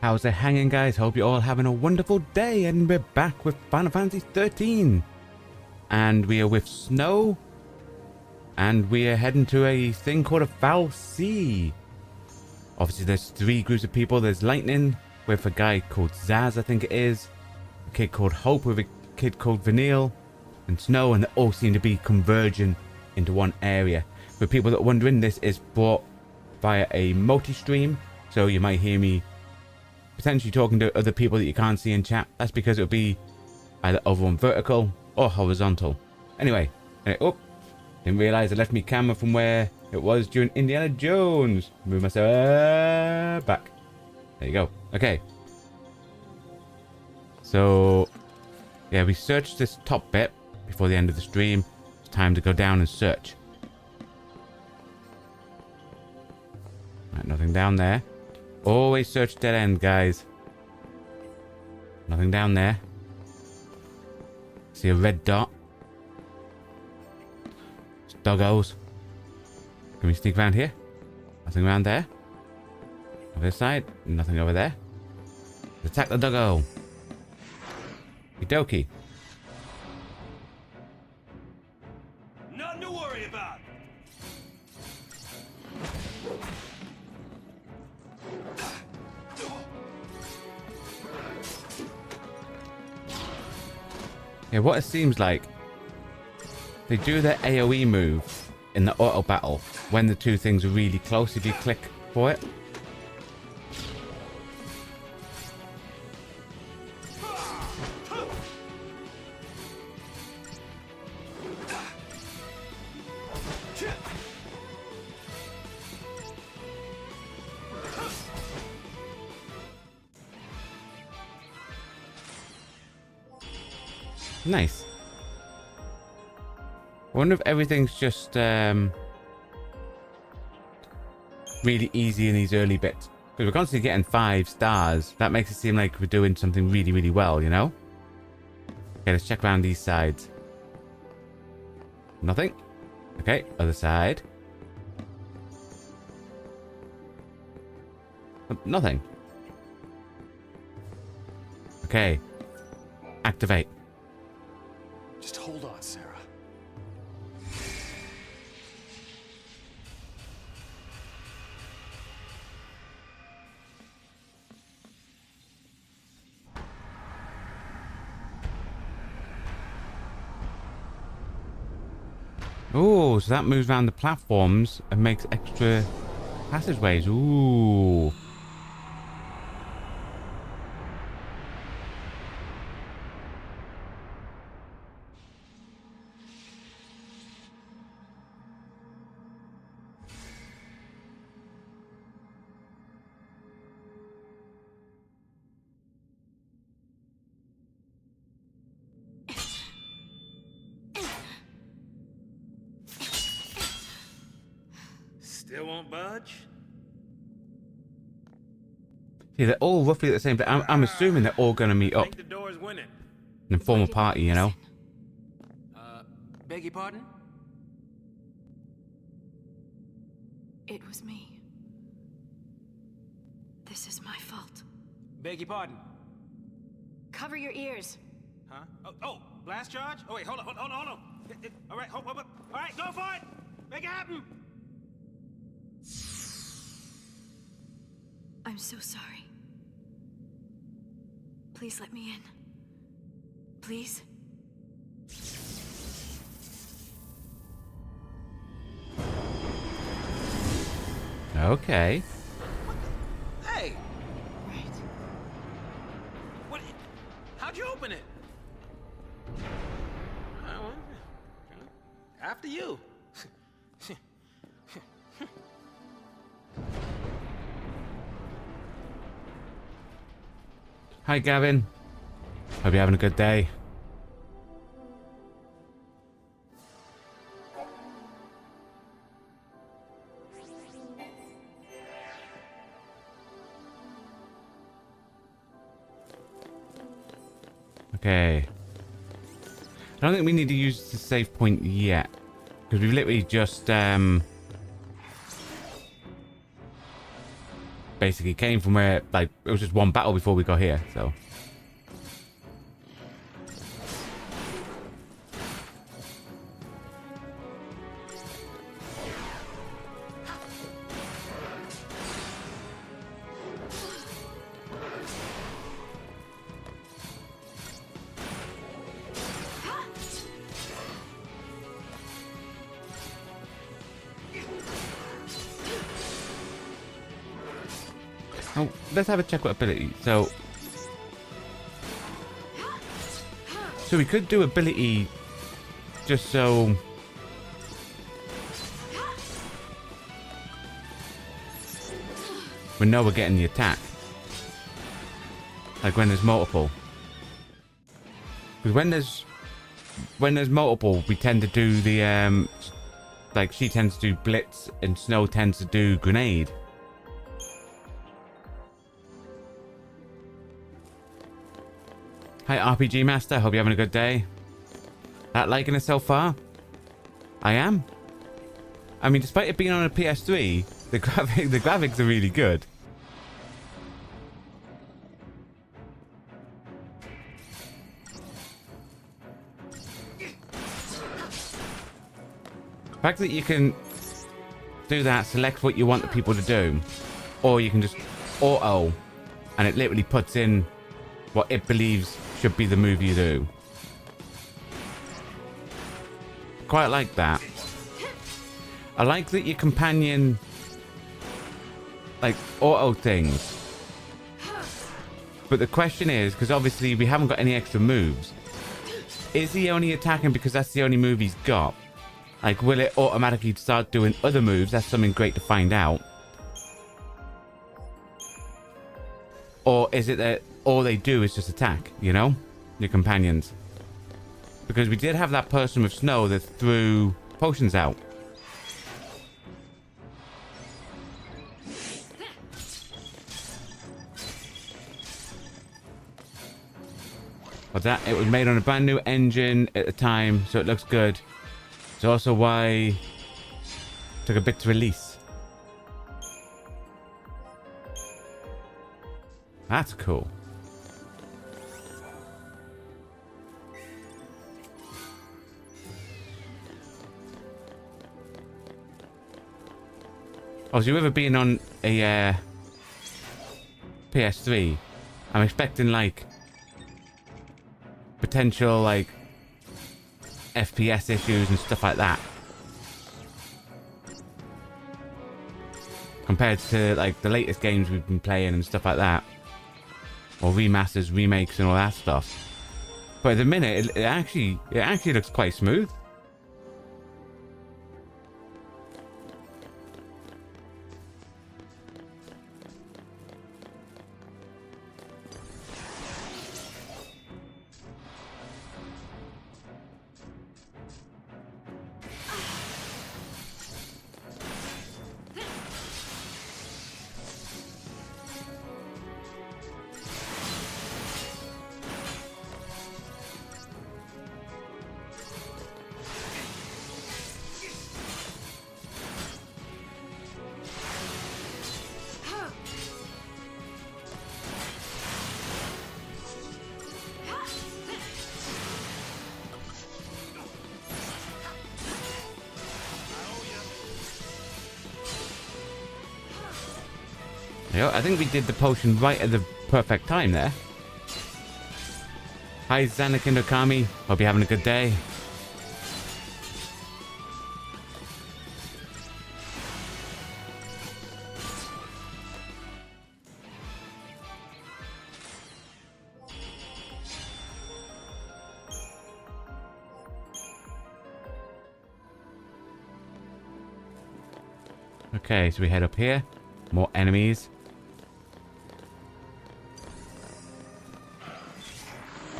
How's it hanging, guys? Hope you're all having a wonderful day, and we're back with Final Fantasy XIII. And we are with Snow, and we are heading to a thing called a Foul Sea. Obviously, there's three groups of people. There's Lightning, with a guy called Zaz, I think it is. A kid called Hope, with a kid called Vanille, and Snow, and they all seem to be converging into one area. For people that are wondering, this is brought via a multi-stream, so you might hear me potentially talking to other people that you can't see in chat. That's because it'll be either over on vertical or horizontal. Anyway, oh, didn't realize I left my camera from where it was during Indiana Jones. Move myself back. There you go. Okay. So, yeah, we searched this top bit before the end of the stream. It's time to go down and search. Right, nothing down there. Always search dead end, guys. Nothing down there. See a red dot. It's doggos. Can we sneak around here? Nothing around there. Over this side. Nothing over there. Let's attack the doggo. Okie Nothing to worry about. Yeah, what it seems like, they do their AoE move in the auto battle when the two things are really close if you click for it. Nice. I wonder if everything's just really easy in these early bits. Because we're constantly getting 5 stars. That makes it seem like we're doing something really, really well, you know? Okay, let's check around these sides. Nothing. Okay, other side. Nothing. Okay. Activate. Just hold on, Sarah. Oh, so that moves around the platforms and makes extra passageways. Ooh. Still won't budge? See, they're all roughly at the same time. I'm assuming they're all going to meet I up think the door's winning. and form a party, you know? Beg your pardon? It was me. This is my fault. Beg your pardon? Cover your ears. Huh? Oh, blast charge? Oh, wait, hold on. All right, hold. All right, go for it! Make it happen! I'm so sorry. Please let me in. Please? Okay. Hey! Right. What? How'd you open it? After you. Hi, Gavin. Hope you're having a good day. Okay. I don't think we need to use the save point yet. Because we've literally just basically came from where, like, it was just one battle before we got here, so. Oh, let's have a check what ability. So we could do ability just so we know we're getting the attack. Like when there's multiple. Because when there's multiple, we tend to do the like she tends to do blitz and Snow tends to do grenade. Hi RPG Master, hope you're having a good day. Liking it so far? I am. I mean, despite it being on a PS3, the graphics are really good. The fact that you can do that, select what you want the people to do, or you can just auto, and it literally puts in what it believes should be the move you do. Quite like that. I like that your companion like auto things. But the question is, because obviously we haven't got any extra moves, is he only attacking because that's the only move he's got? Like, will it automatically start doing other moves? That's something great to find out. Or is it that all they do is just attack, you know? Your companions. Because we did have that person with Snow that threw potions out. But that, it was made on a brand new engine at the time, so it looks good. It's also why it took a bit to release. That's cool. Obviously, with it being on a PS3, I'm expecting like potential like FPS issues and stuff like that. Compared to like the latest games we've been playing and stuff like that. Or remasters, remakes and all that stuff. But at the minute, it actually looks quite smooth. I think we did the potion right at the perfect time there. Hi Zanakin Okami, hope you're having a good day. Okay, so we head up here. More enemies.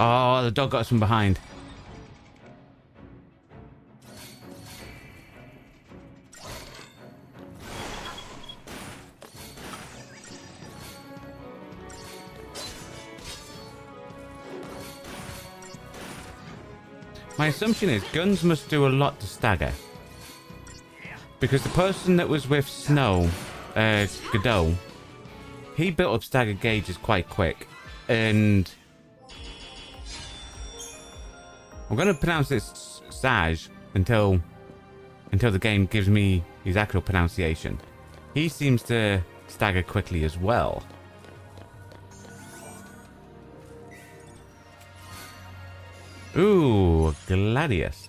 Oh, the dog got us from behind. My assumption is guns must do a lot to stagger. Because the person that was with Snow, Godot, he built up staggered gauges quite quick. And I'm going to pronounce this Saj until the game gives me his actual pronunciation. He seems to stagger quickly as well. Ooh, Gladius.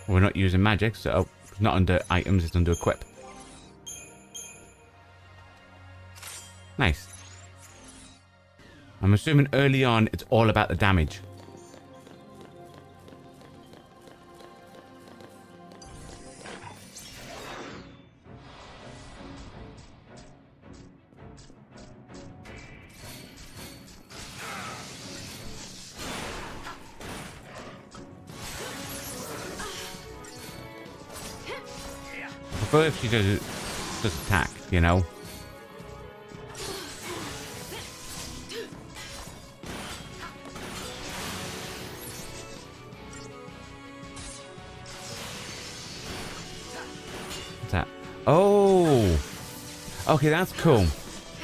We're not using magic, so it's not under items, it's under equip. Nice. I'm assuming early on it's all about the damage. I prefer if she does attack, you know? What's that? Oh! Okay, that's cool.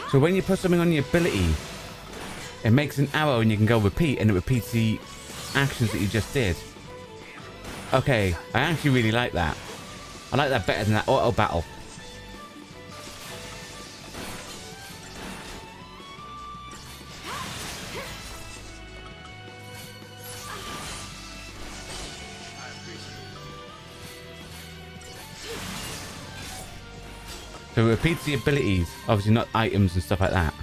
So when you put something on your ability, it makes an arrow and you can go repeat, and it repeats the actions that you just did. Okay, I actually really like that. I like that better than that auto battle. So it repeats the abilities, obviously not items and stuff like that.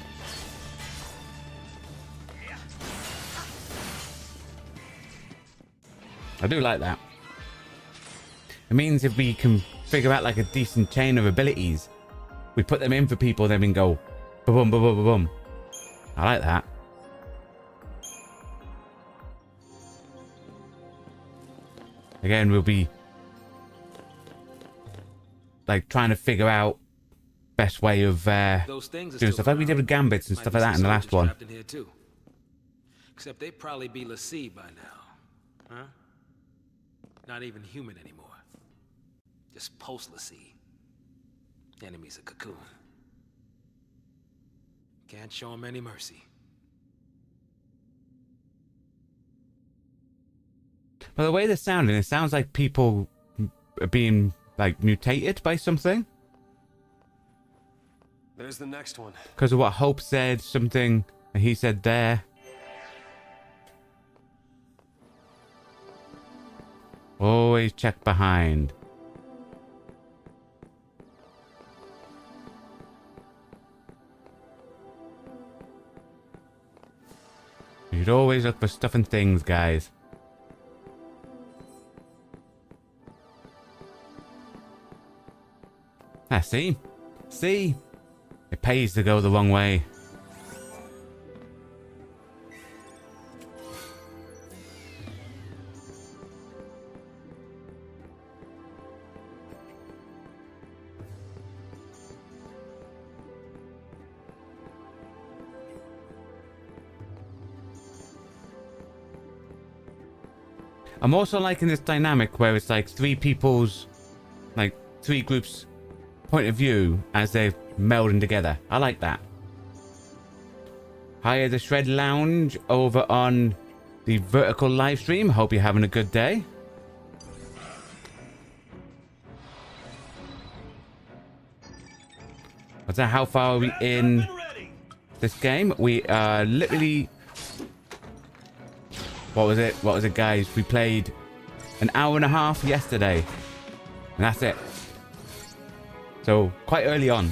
I do like that. It means if we can figure out like a decent chain of abilities, we put them in for people, then we can go boom, boom, boom, boom, boom. I like that. Again, we'll be like trying to figure out best way of doing stuff like we did with gambits and stuff like that in the last one. Except they'd probably be Lassie by now, huh? Not even human anymore. Just post-Lassie. Enemy's a cocoon. Can't show him any mercy. By the way they're sounding, it sounds like people are being like mutated by something. There's the next one. Because of what Hope said, something he said there. Always check behind. You should always look for stuff and things, guys. Ah, see? See? It pays to go the wrong way. I'm also liking this dynamic where it's like three people's, like three groups' point of view as they're melding together. I like that. Hi, the Shred Lounge over on the vertical live stream. Hope you're having a good day. What's that? How far are we in this game? We are literally... What was it? What was it, guys? We played an hour and a half yesterday. And that's it. So, quite early on.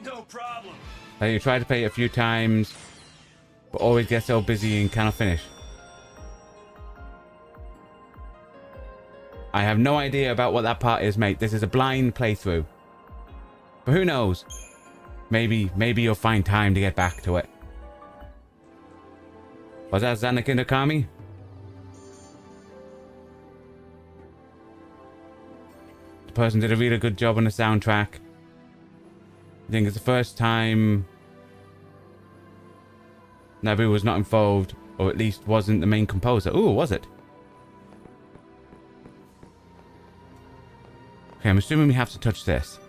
No problem. You try to play it a few times, but always get so busy and cannot finish. I have no idea about what that part is, mate. This is a blind playthrough. But who knows? Maybe you'll find time to get back to it. Was that Zanakin Akami? The person did a really good job on the soundtrack. I think it's the first time Nabu was not involved, or at least wasn't the main composer. Ooh, was it? Okay, I'm assuming we have to touch this.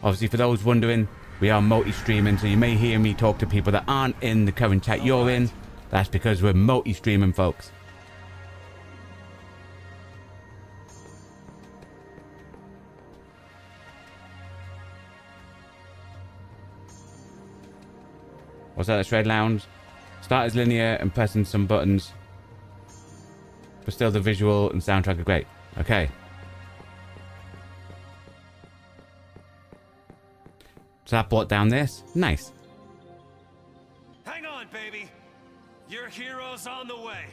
Obviously, for those wondering, we are multi-streaming, so you may hear me talk to people that aren't in the current chat you're in. That's because we're multi-streaming, folks. What's that? Shred Lounge. Start as linear and pressing some buttons, but still the visual and soundtrack are great. Okay. So that brought down this. Nice. Hang on, baby. Your hero's on the way.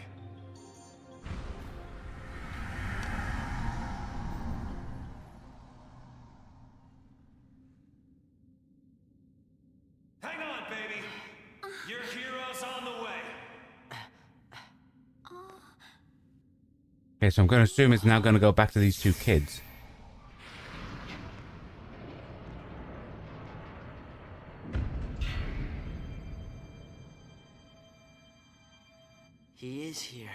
Hang on, baby. Your hero's on the way. Okay, so I'm going to assume it's now going to go back to these two kids. He is here.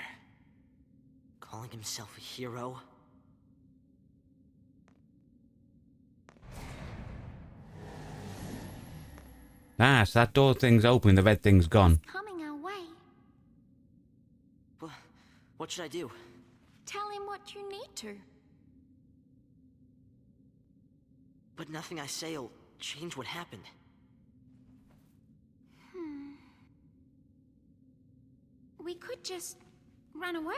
Calling himself a hero? Ah, so that door thing's open, the red thing's gone. Coming our way. What should I do? Tell him what you need to. But nothing I say will change what happened. We could just run away.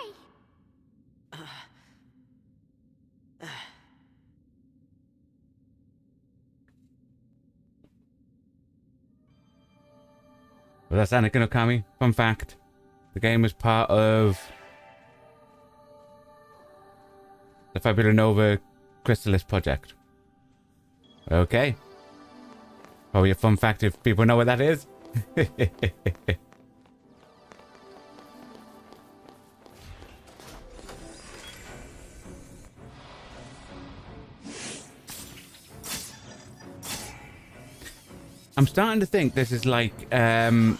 Well, that's Anakin Okami. Fun fact. The game was part of the Fabula Nova Crystallis project. Okay. Probably a fun fact if people know what that is. I'm starting to think this is like a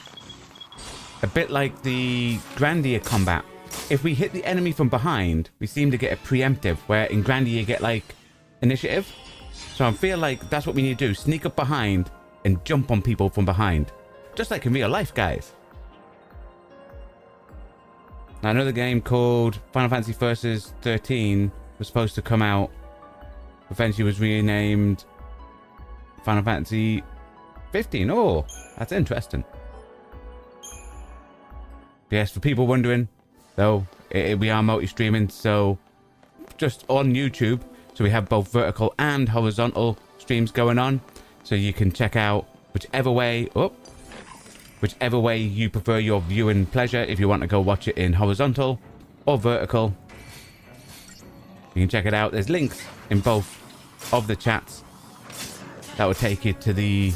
bit like the Grandia combat. If we hit the enemy from behind, we seem to get a preemptive, where in Grandia you get like initiative. So I feel like that's what we need to do. Sneak up behind and jump on people from behind. Just like in real life, guys. Now, another game called Final Fantasy XIII was supposed to come out. Eventually was renamed Final Fantasy XV. Oh, that's interesting. But yes, for people wondering, though, we are multi-streaming, so just on YouTube. So we have both vertical and horizontal streams going on. So you can check out whichever way you prefer your viewing pleasure. If you want to go watch it in horizontal or vertical, you can check it out. There's links in both of the chats that will take you to the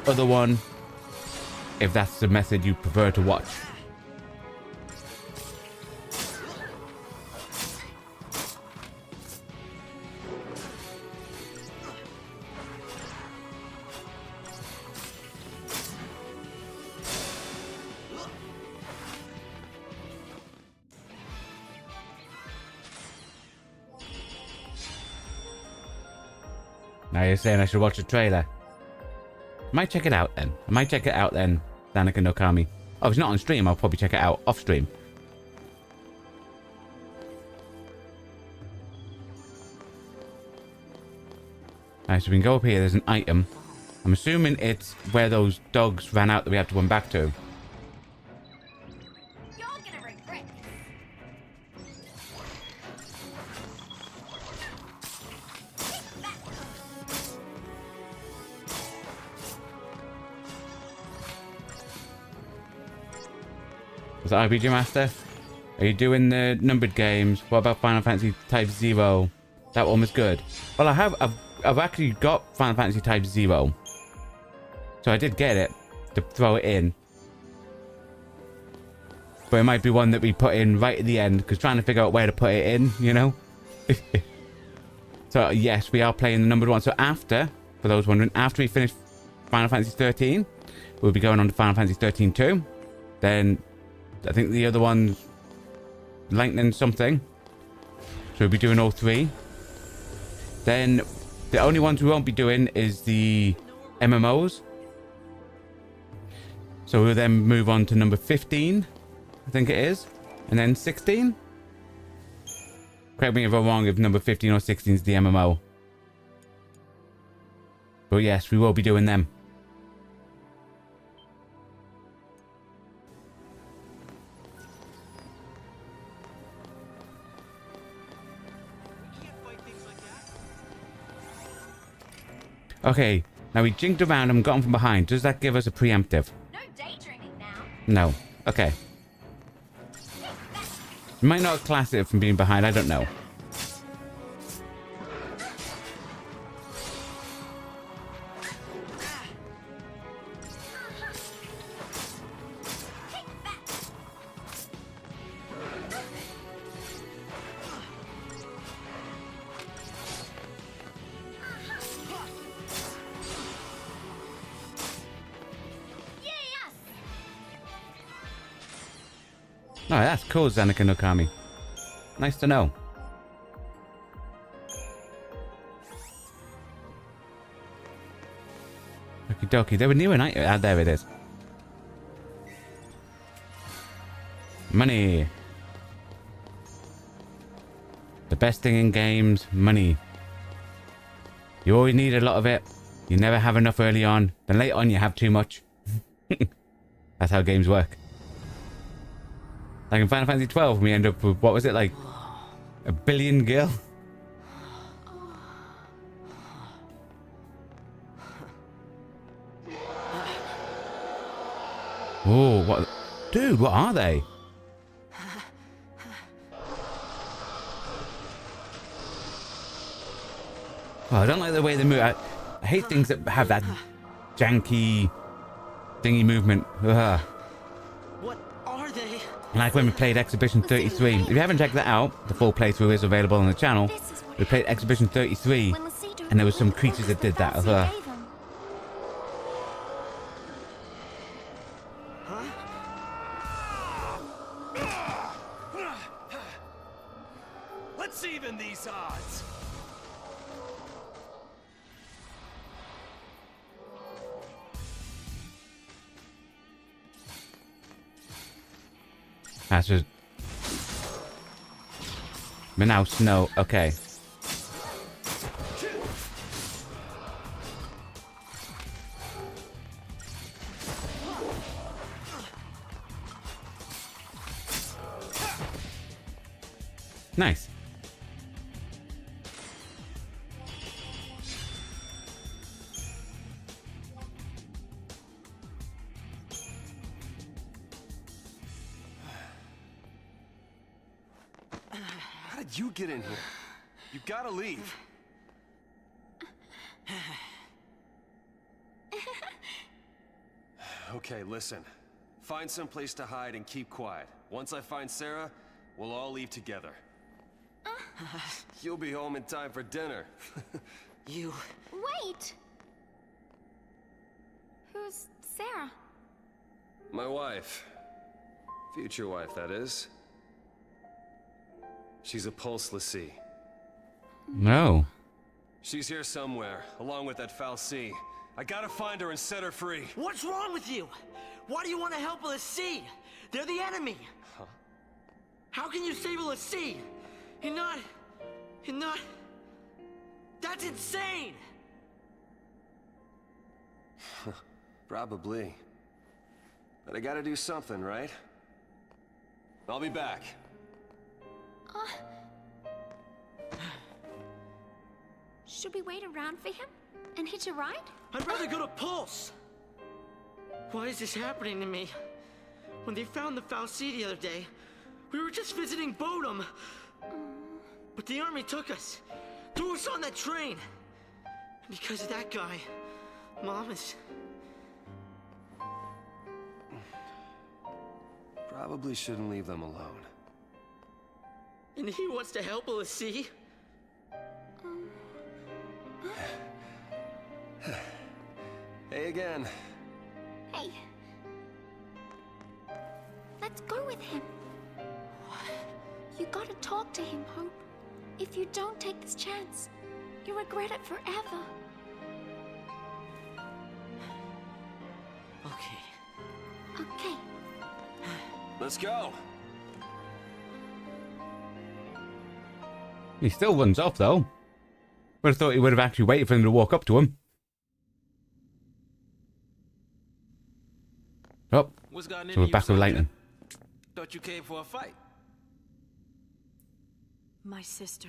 other one, if that's the method you prefer to watch. Now you're saying I should watch the trailer. I might check it out then. Anakin Okami. Oh, if it's not on stream, I'll probably check it out off stream. Alright, so we can go up here. There's an item. I'm assuming it's where those dogs ran out that we have to run back to. You're gonna regret Was that RPG Master? Are you doing the numbered games? What about Final Fantasy Type 0? That one was good. Well, I've actually got Final Fantasy Type 0. So I did get it to throw it in. But it might be one that we put in right at the end, because trying to figure out where to put it in, you know? So yes, we are playing the numbered one. So after, for those wondering, after we finish Final Fantasy XIII, we'll be going on to Final Fantasy XIII 2. Then I think the other one's Lightning something. So we'll be doing all 3. Then the only ones we won't be doing is the MMOs. So we'll then move on to number 15, I think it is. And then 16. Correct me if I'm wrong if number 15 or 16 is the MMO. But yes, we will be doing them. Okay, now we jinked around and got him from behind. Does that give us a preemptive? No daydreaming now. No. Okay. You might not class it from being behind, I don't know. Oh, that's cool, Zanaka Nokami. Nice to know. Okie dokie. They were new and there it is. Money. The best thing in games, money. You always need a lot of it. You never have enough early on. Then later on you have too much. That's how games work. Like in Final Fantasy XII, we end up with, what was it, like 1 billion gil? Oh, what? Dude, what are they? Oh, I don't like the way they move. I hate things that have that janky thingy movement. Ugh. What are they? Like when we played Exhibition 33. If you haven't checked that out, the full playthrough is available on the channel. We played Exhibition 33, and there was some creatures that did that. Let's even these odds. That's just... But now snow. Okay. Nice. How did you get in here? You gotta leave. Okay, listen. Find some place to hide and keep quiet. Once I find Sarah, we'll all leave together. You'll be home in time for dinner. You... Wait! Who's Sarah? My wife. Future wife, that is. She's a pulse l'Cie. No. She's here somewhere, along with that FinalFantasy. I gotta find her and set her free. What's wrong with you? Why do you want to help l'Cie? They're the enemy. Huh? How can you save l'Cie? You're not... That's insane! Probably. But I gotta do something, right? I'll be back. Should we wait around for him and hitch a ride? I'd rather go to Pulse! Why is this happening to me? When they found the FinalFantasy the other day, we were just visiting Bodum. But the army took us, threw us on that train. And because of that guy, Mom is... Probably shouldn't leave them alone. And he wants to help l'Cie? Hey again. Hey. Let's go with him. You gotta talk to him, Hope. If you don't take this chance, you'll regret it forever. Okay. Okay. Let's go. He still runs off, though. Would have thought he would have actually waited for him to walk up to him. Oh, What's gotten so into we're you, back with soldier? lightning. Thought you came for a fight. My sister.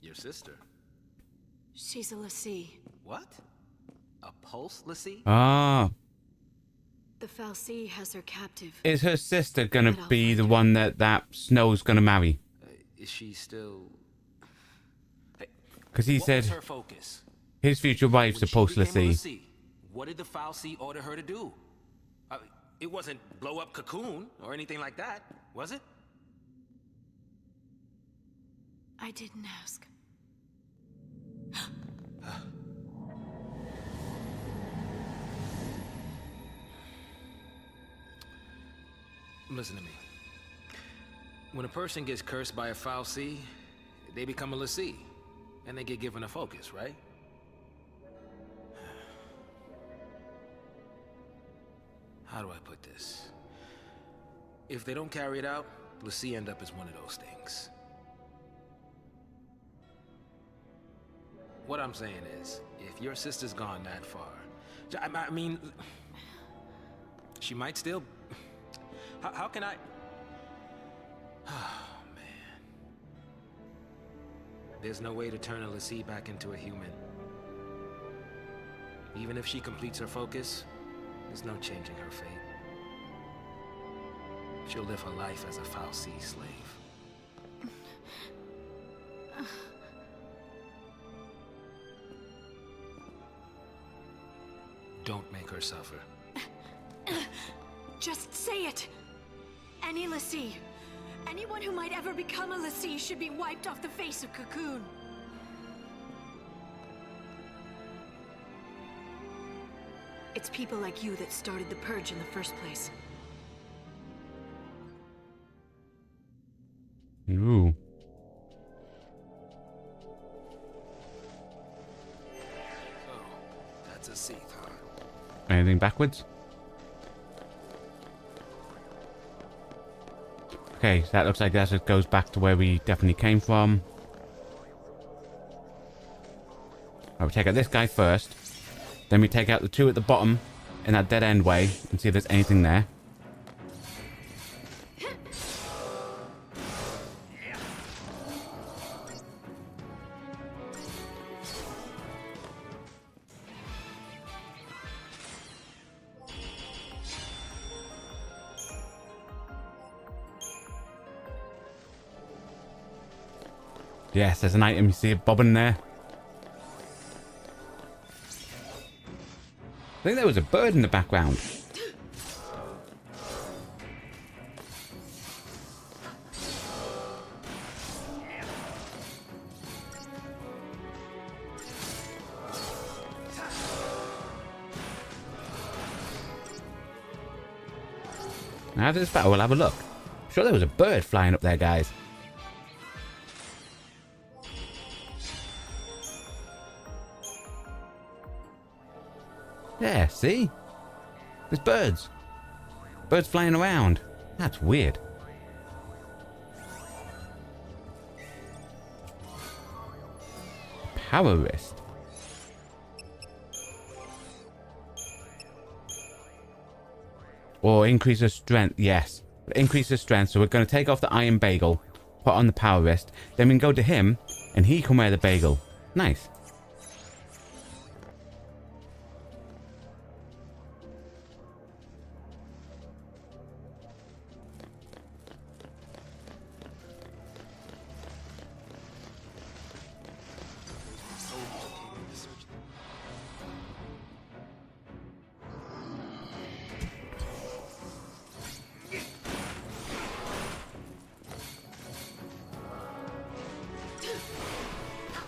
Your sister? She's a Lassie. What? A pulse, Lassie? Ah, The Fal'Cie has her captive. is her sister gonna be the one that Snow's gonna marry? Is she still... Because he What said was her focus? his future wife's When supposed she to became a see. Lassie, what did the Fal'Cie order her to do? It wasn't blow up Cocoon or anything like that, was it? I didn't ask. Listen to me. When a person gets cursed by a Fal'Cie, they become a Lassie, and they get given a focus, right? How do I put this? If they don't carry it out, Lassie end up as one of those things. What I'm saying is, if your sister's gone that far, I mean, she might still... How can I... Oh, man. There's no way to turn a Lassie back into a human. Even if she completes her focus, there's no changing her fate. She'll live her life as a Fal'Cie slave. Don't make her suffer. Just say it! Any Lassie, anyone who might ever become a Lassie should be wiped off the face of Cocoon. It's people like you that started the Purge in the first place. Ooh. So, that's a seat, huh? Anything backwards? Okay, so that looks like that just goes back to where we definitely came from. Right, we take out this guy first. Then we take out the two at the bottom in that dead end way and see if there's anything there. Yes, there's an item. You see it bobbing there. I think there was a bird in the background. After this battle, we'll have a look. I'm sure there was a bird flying up there, guys. Yeah, see? There's birds. Birds flying around. That's weird. Power wrist. Or increases strength. Yes. Increases strength. So we're going to take off the iron bagel. Put on the power wrist. Then we can go to him. And he can wear the bagel. Nice.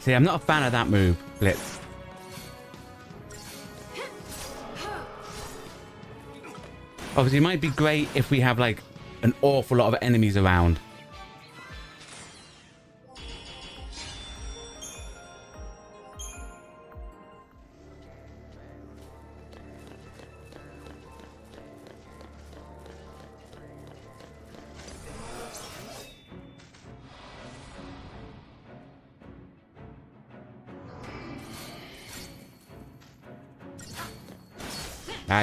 See, I'm not a fan of that move, Blitz. Obviously, it might be great if we have, like, an awful lot of enemies around.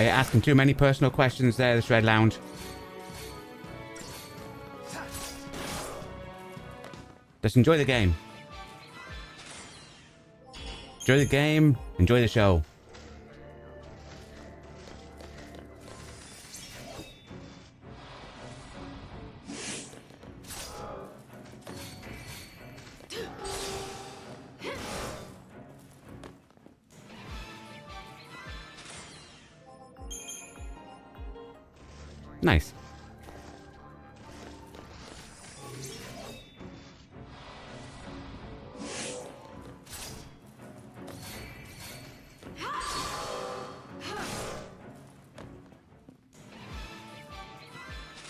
You're asking too many personal questions there, the Shred Lounge. Just enjoy the game. Enjoy the game, enjoy the show. Nice.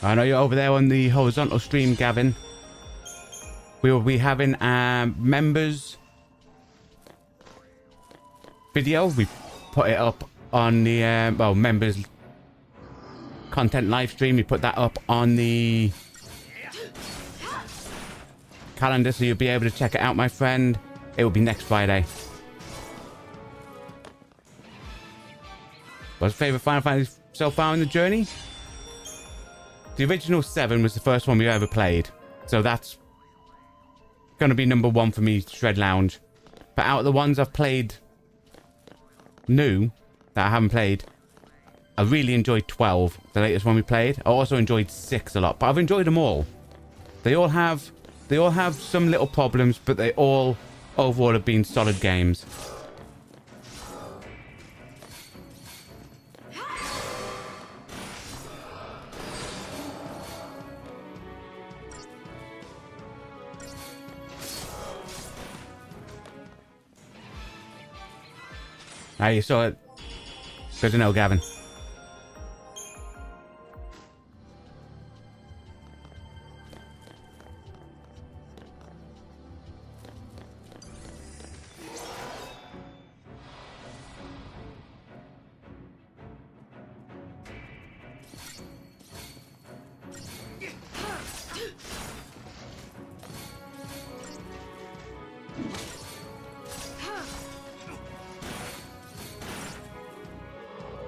I know you're over there on the horizontal stream, Gavin. We will be having members video. We put it up on the well, members content live stream. We put that up on the calendar, so you'll be able to check it out, my friend. It will be next Friday. What's your favorite Final Fantasy so far in the journey? The original 7 was the first one we ever played, so that's gonna be number 1 for me, Shred Lounge. But out of the ones I've played new that I haven't played, I really enjoyed 12, the latest one we played. I also enjoyed 6 a lot, but I've enjoyed them all. They all have some little problems, but they all overall have been solid games. You saw it. Good to know, Gavin.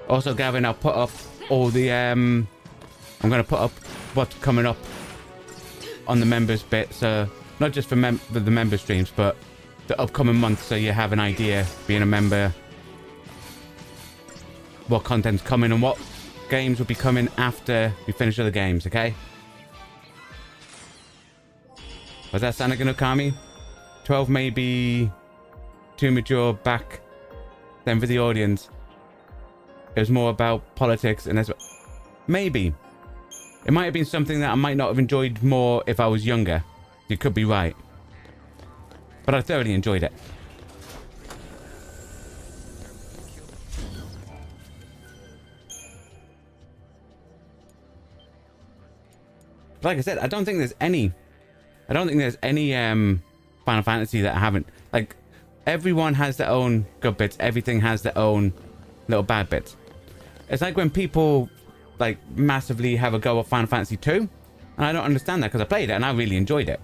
Also, Gavin, I'll put up all the, I'm going to put up what's coming up on the members bit. So, not just for the member streams, but the upcoming month, so you have an idea, being a member, what content's coming and what games will be coming after we finish other games, okay? Was that Sanagan Okami? 12 may be too mature back then for the audience. It was more about politics and that's maybe. It might have been something that I might not have enjoyed more if I was younger. You could be right. But I thoroughly enjoyed it. But like I said, I don't think there's any Final Fantasy that I haven't. Like, everyone has their own good bits. Everything has their own little bad bits. It's like when people like massively have a go at Final Fantasy II, and I don't understand that because I played it and I really enjoyed it.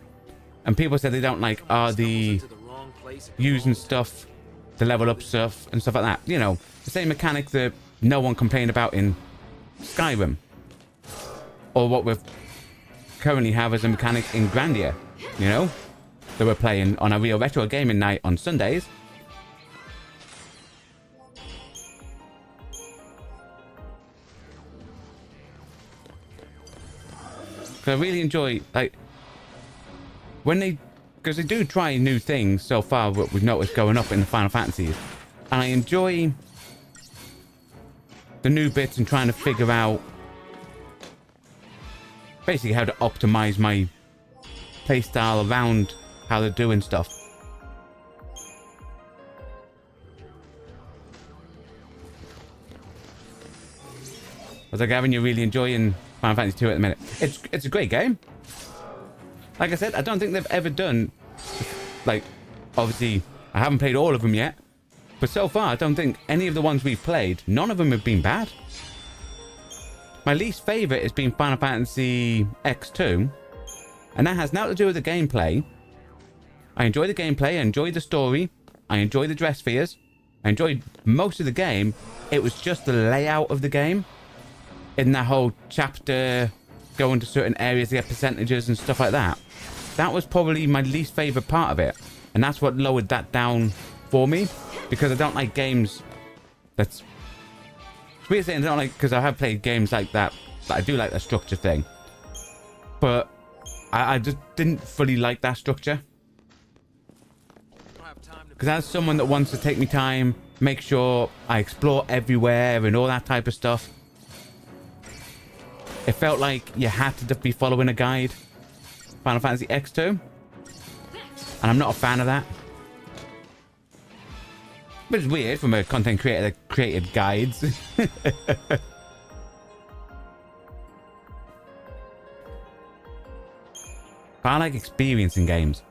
And people said they don't like the using stuff, the level up stuff and stuff like that. You know, the same mechanic that no one complained about in Skyrim, or what we currently have as a mechanic in Grandia. You know, that we're playing on a real retro gaming night on Sundays. I really enjoy, like, when they, because they do try new things so far, what we've noticed going up in the Final Fantasies, and I enjoy the new bits and trying to figure out basically how to optimize my playstyle around how they're doing stuff. was like, Gavin, you're really enjoying Final Fantasy II at the minute. It's a great game. Like I said, I don't think they've ever done, like, obviously, I haven't played all of them yet, but so far, I don't think any of the ones we've played, none of them have been bad. My least favorite has been Final Fantasy X2, and that has nothing to do with the gameplay. I enjoy the gameplay, I enjoy the story, I enjoy the dress spheres, I enjoyed most of the game. It was just the layout of the game. In that whole chapter, going to certain areas to get percentages and stuff like that. That was probably my least favorite part of it. And that's what lowered that down for me. Because I don't like games that's... It's weird saying I don't like, because I have played games like that. But I do like that structure thing. But I just didn't fully like that structure. Because as someone that wants to take me time, make sure I explore everywhere and all that type of stuff, it felt like you had to be following a guide. Final Fantasy X2. And I'm not a fan of that. But it's weird from a content creator that created guides. But I like experiencing games.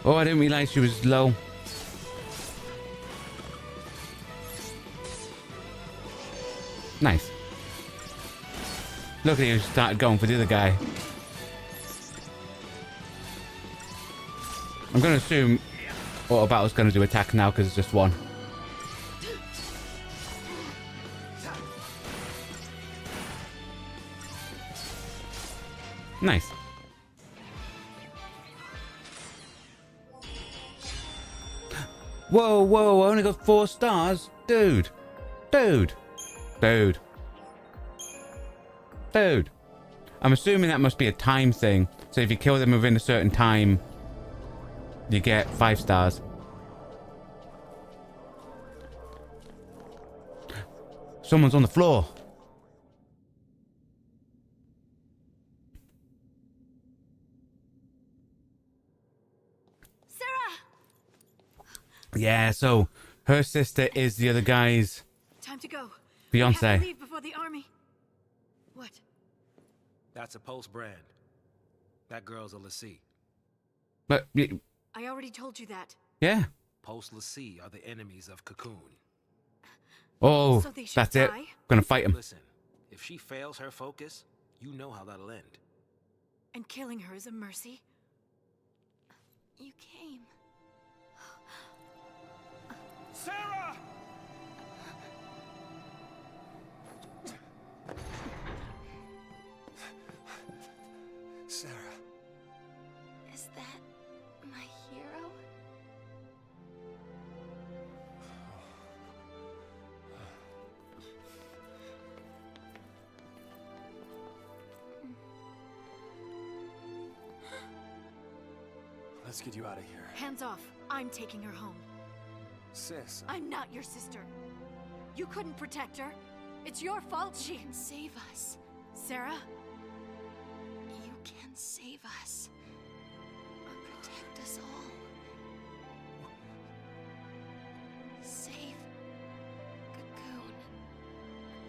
Oh, I didn't realize she was low. Nice. Look at you, started going for the other guy. I'm going to assume Auto Battle's going to do attack now because it's just one. Nice. Whoa, whoa, I only got 4 stars? Dude. Dude. Dude. Dude. I'm assuming that must be a time thing. So if you kill them within a certain time, you get 5 stars. Someone's on the floor. Yeah, so her sister is the other guy's Time to go. fiance. We have to leave before the army. What? That's a Pulse brand. That girl's a Lassie. But I already told you that. yeah. Pulse Lassie are the enemies of Cocoon. Oh, So they should that's it. die? Gonna fight him. Listen, if she fails her focus, you know how that'll end. And killing her is a mercy? You came. Sarah! Sarah. Is that my hero? Let's get you out of here. Hands off. I'm taking her home. Sis, I'm not your sister. You couldn't protect her. It's your fault she... Can save us. Sarah? You can save us. Protect us all. Save Cocoon.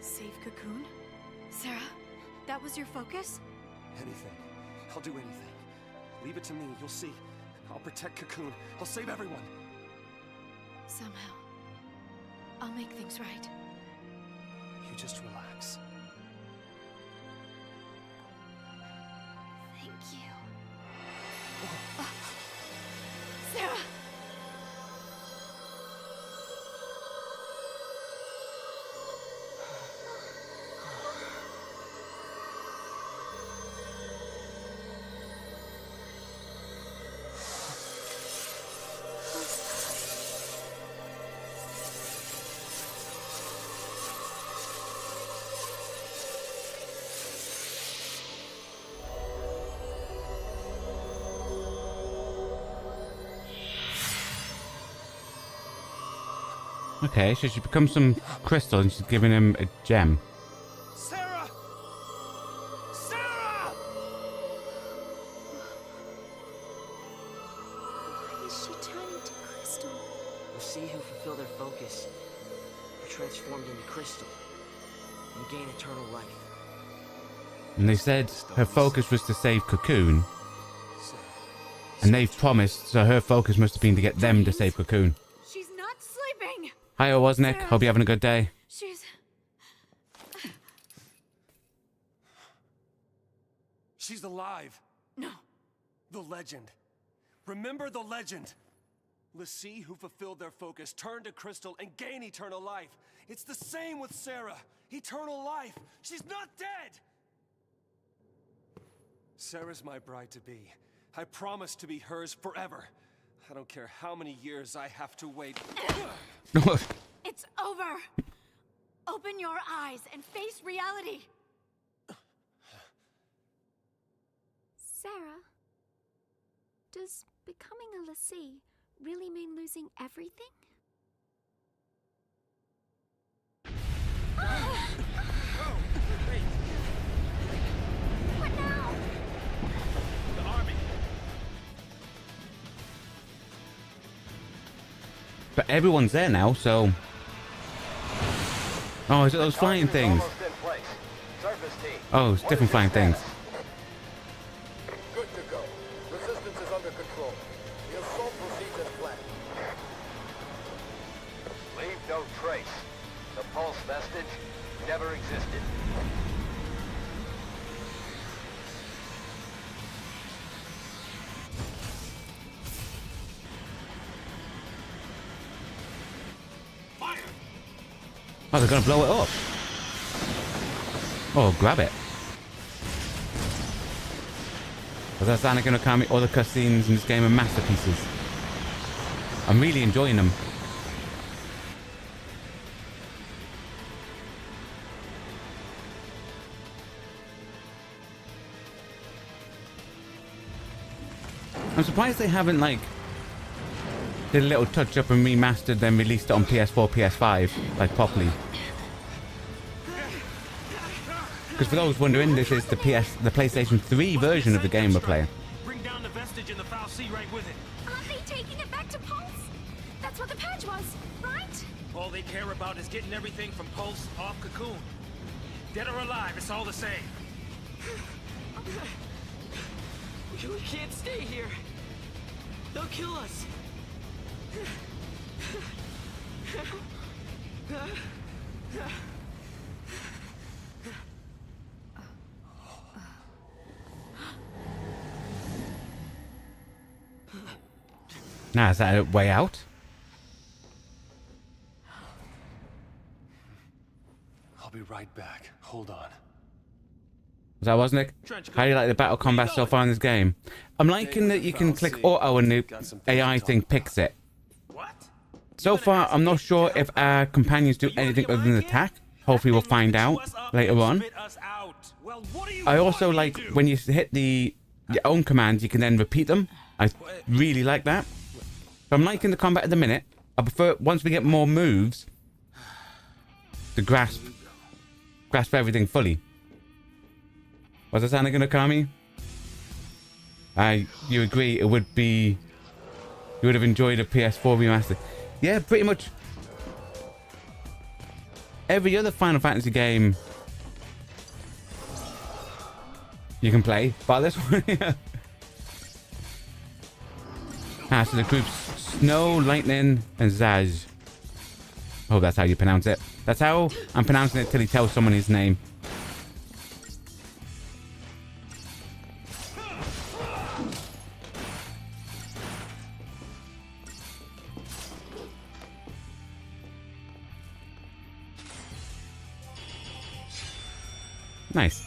Save Cocoon? Sarah? That was your focus? anything. I'll do anything. Leave it to me, you'll see. I'll protect Cocoon. I'll save everyone. Somehow, I'll make things right. You just relax. Thank you. Sarah! Okay, so she becomes some crystal and she's giving him a gem. Sarah! Sarah! Why is she turning to crystal? The sea who fulfill their focus are transformed into crystal and gain eternal life. And they said her focus was to save Cocoon. And they've promised, so her focus must have been to get them to save Cocoon. She's not sleeping. Hi, Wozniak. Hope you're having a good day. She's alive. No. The legend. Remember the legend. L'Cie who fulfilled their focus turn to crystal and gain eternal life. It's the same with Sarah. Eternal life. She's not dead. Sarah's my bride-to-be. I promise to be hers forever. I don't care how many years I have to wait. It's over. Open your eyes and face reality. Sarah, does becoming a L'Cie really mean losing everything? What now? The army. But everyone's there now, so... Oh, is it those flying things? Oh, it's different flying things. Good to go. Resistance is under control. The assault proceeds as planned. Leave no trace. The pulse vestige never existed. Oh, they're gonna blow it up. Oh, grab it. But that's Anakin Okami. All the cutscenes in this game are masterpieces. I'm really enjoying them. I'm surprised they haven't, like, did a little touch up and remastered, then released it on PS4, PS5, like, properly. Because for those wondering, this is the PlayStation 3 version of the game we're playing. Bring down the vestige in the foul sea right with it. Aren't they taking it back to Pulse? That's what the patch was, right? All they care about is getting everything from Pulse off Cocoon. Dead or alive, it's all the same. We can't stay here. They'll kill us. Now, is that a way out? I'll be right back. Hold on. Was that wasn't it? How do you like the battle combat so far in this game? I'm liking that you can click auto and the AI thing picks it. What? So far, I'm not sure if our companions do anything other than attack. Hopefully we'll find out later on. I also like when you hit your own commands, you can then repeat them. I really like that. So I'm liking the combat at the minute. I prefer, once we get more moves, to grasp everything fully. Was that Anakin Okami? You agree it would be... You would have enjoyed a PS4 remaster. Yeah, pretty much every other Final Fantasy game you can play, but this one, yeah. So the group's Snow, Lightning, and Zaz. Oh, that's how you pronounce it. That's how I'm pronouncing it till he tells someone his name. Nice.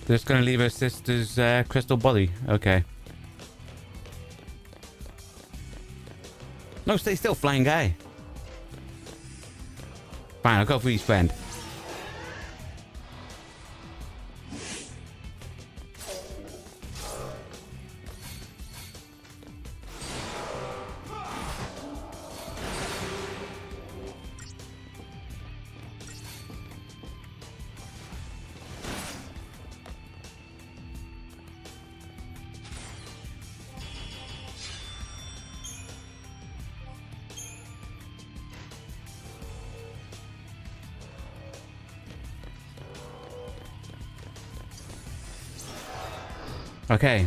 Just gonna leave her sister's crystal body. Okay. No, stay still, flying guy. Fine, I'll go for his friend. Okay.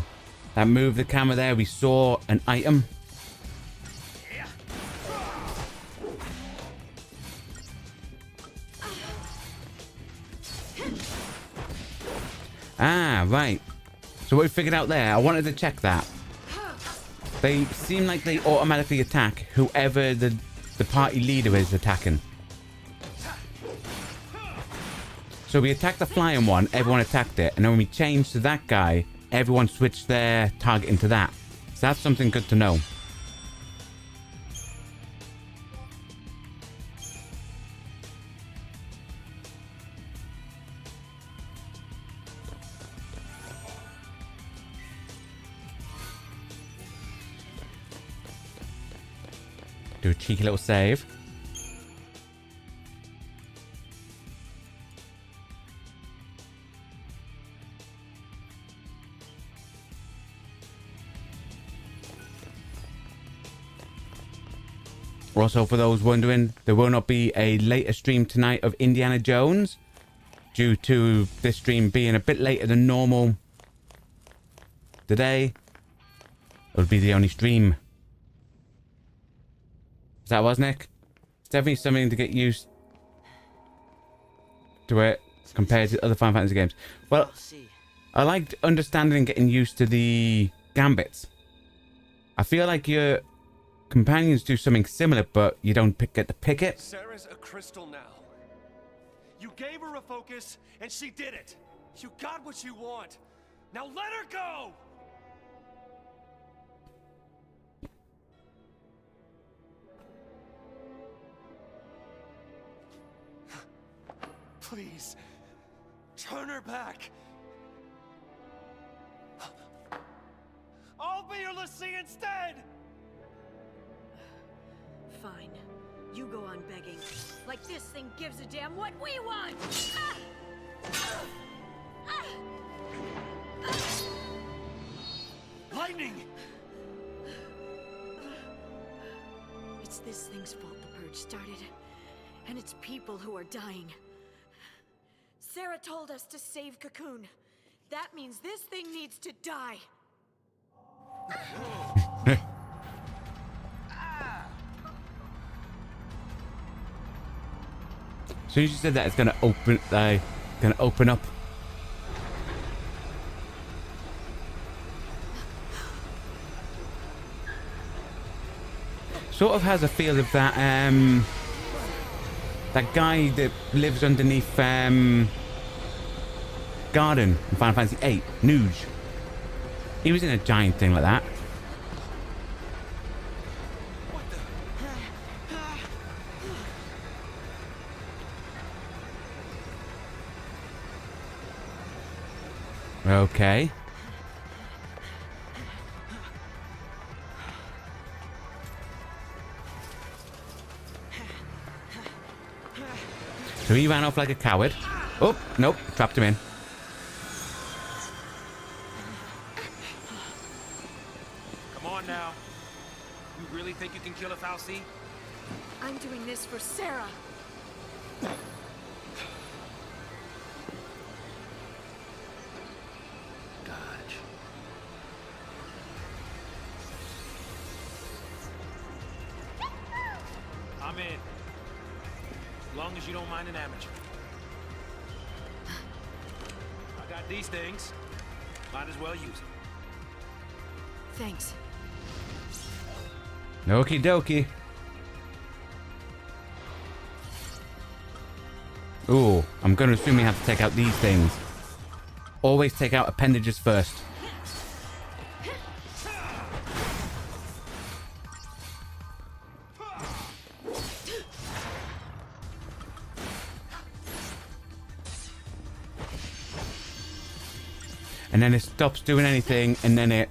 That moved the camera there. We saw an item. Ah, right. So what we figured out there, I wanted to check that. They seem like they automatically attack whoever the party leader is attacking. So we attacked the flying one, everyone attacked it, and then when we changed to that guy, everyone switched their target into that. So that's something good to know. Do a cheeky little save. Also, for those wondering, there will not be a later stream tonight of Indiana Jones due to this stream being a bit later than normal today. It'll be the only stream. Is that was, Nick? It's definitely something to get used to it compared to other Final Fantasy games. Well, I liked understanding and getting used to the gambits. I feel like your companions do something similar, but you don't get to pick it. Sarah's a crystal now. You gave her a focus, and she did it. You got what you want. Now let her go! Please, turn her back. I'll be your Lassie instead! Fine. You go on begging. Like this thing gives a damn what we want! Lightning! It's this thing's fault the purge started. And it's people who are dying. Sarah told us to save Cocoon. That means this thing needs to die. As soon as you said that, it's gonna open up. Sort of has a feel of that that guy that lives underneath garden in Final Fantasy VIII, Nuge. He was in a giant thing like that. Okay. So he ran off like a coward. Oh, nope, trapped him in. Come on now. You really think you can kill a Fal'Cie? I'm doing this for Sarah. Dodge. I'm in. As long as you don't mind an amateur. I got these things. Might as well use them. Thanks. Okie dokie. Ooh, I'm going to assume we have to take out these things. Always take out appendages first. And then it stops doing anything, and then it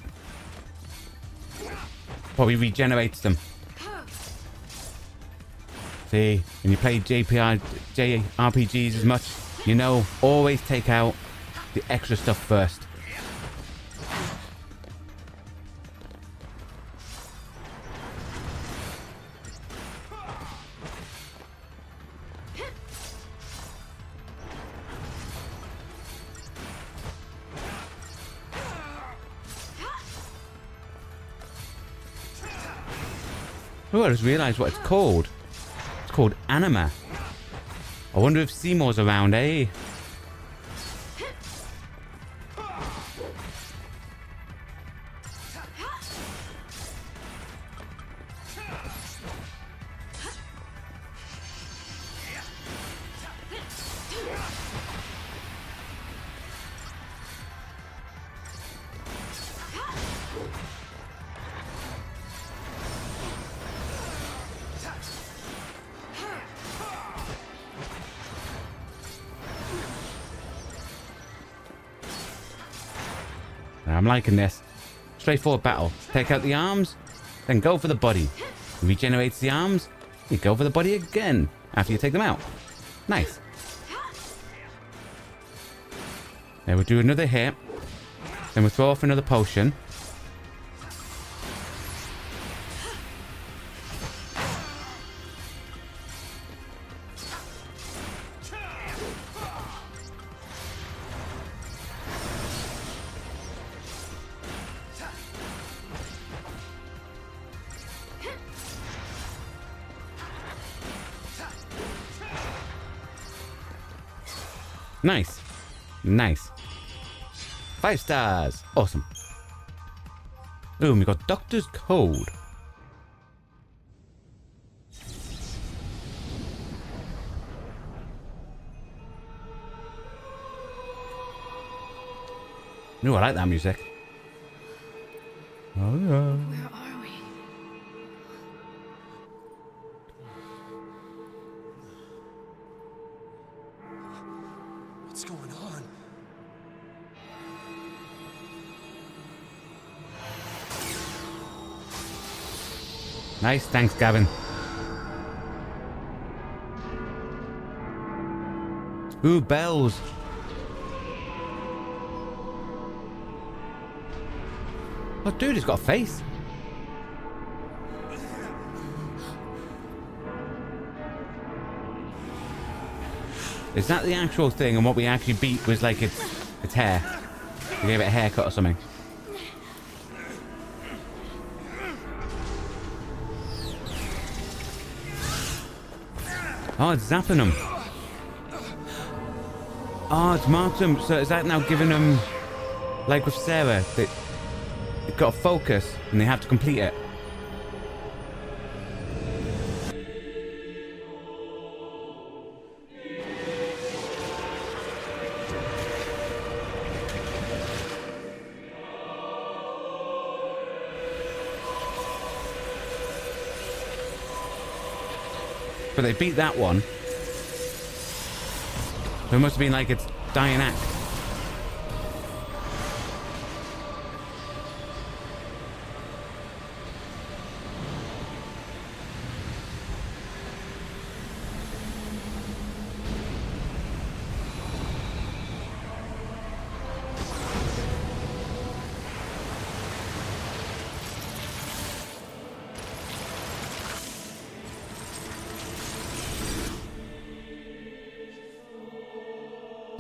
probably regenerates them. See, when you play JRPGs as much, you know, always take out the extra stuff first. Oh, I just realised what it's called. It's called Anima. I wonder if Seymour's around, eh? I'm liking this. Straightforward battle. Take out the arms, then go for the body. Regenerates the arms, you go for the body again after you take them out. Nice. Then we'll do another hit. Then we'll throw off another potion. Nice. Nice. 5 stars. Awesome. Ooh, we got Doctor's Code. Ooh, I like that music. Oh, yeah. Where are we? What's going on? Nice, thanks, Gavin. Ooh, bells. Oh, dude, he's got a face. Is that the actual thing? And what we actually beat was like its hair. We gave it a haircut or something. Oh, it's zapping them. Oh, it's marked them. So is that now giving them, like with Sarah, they've got a focus and they have to complete it? But they beat that one. So it must have been like its dying act.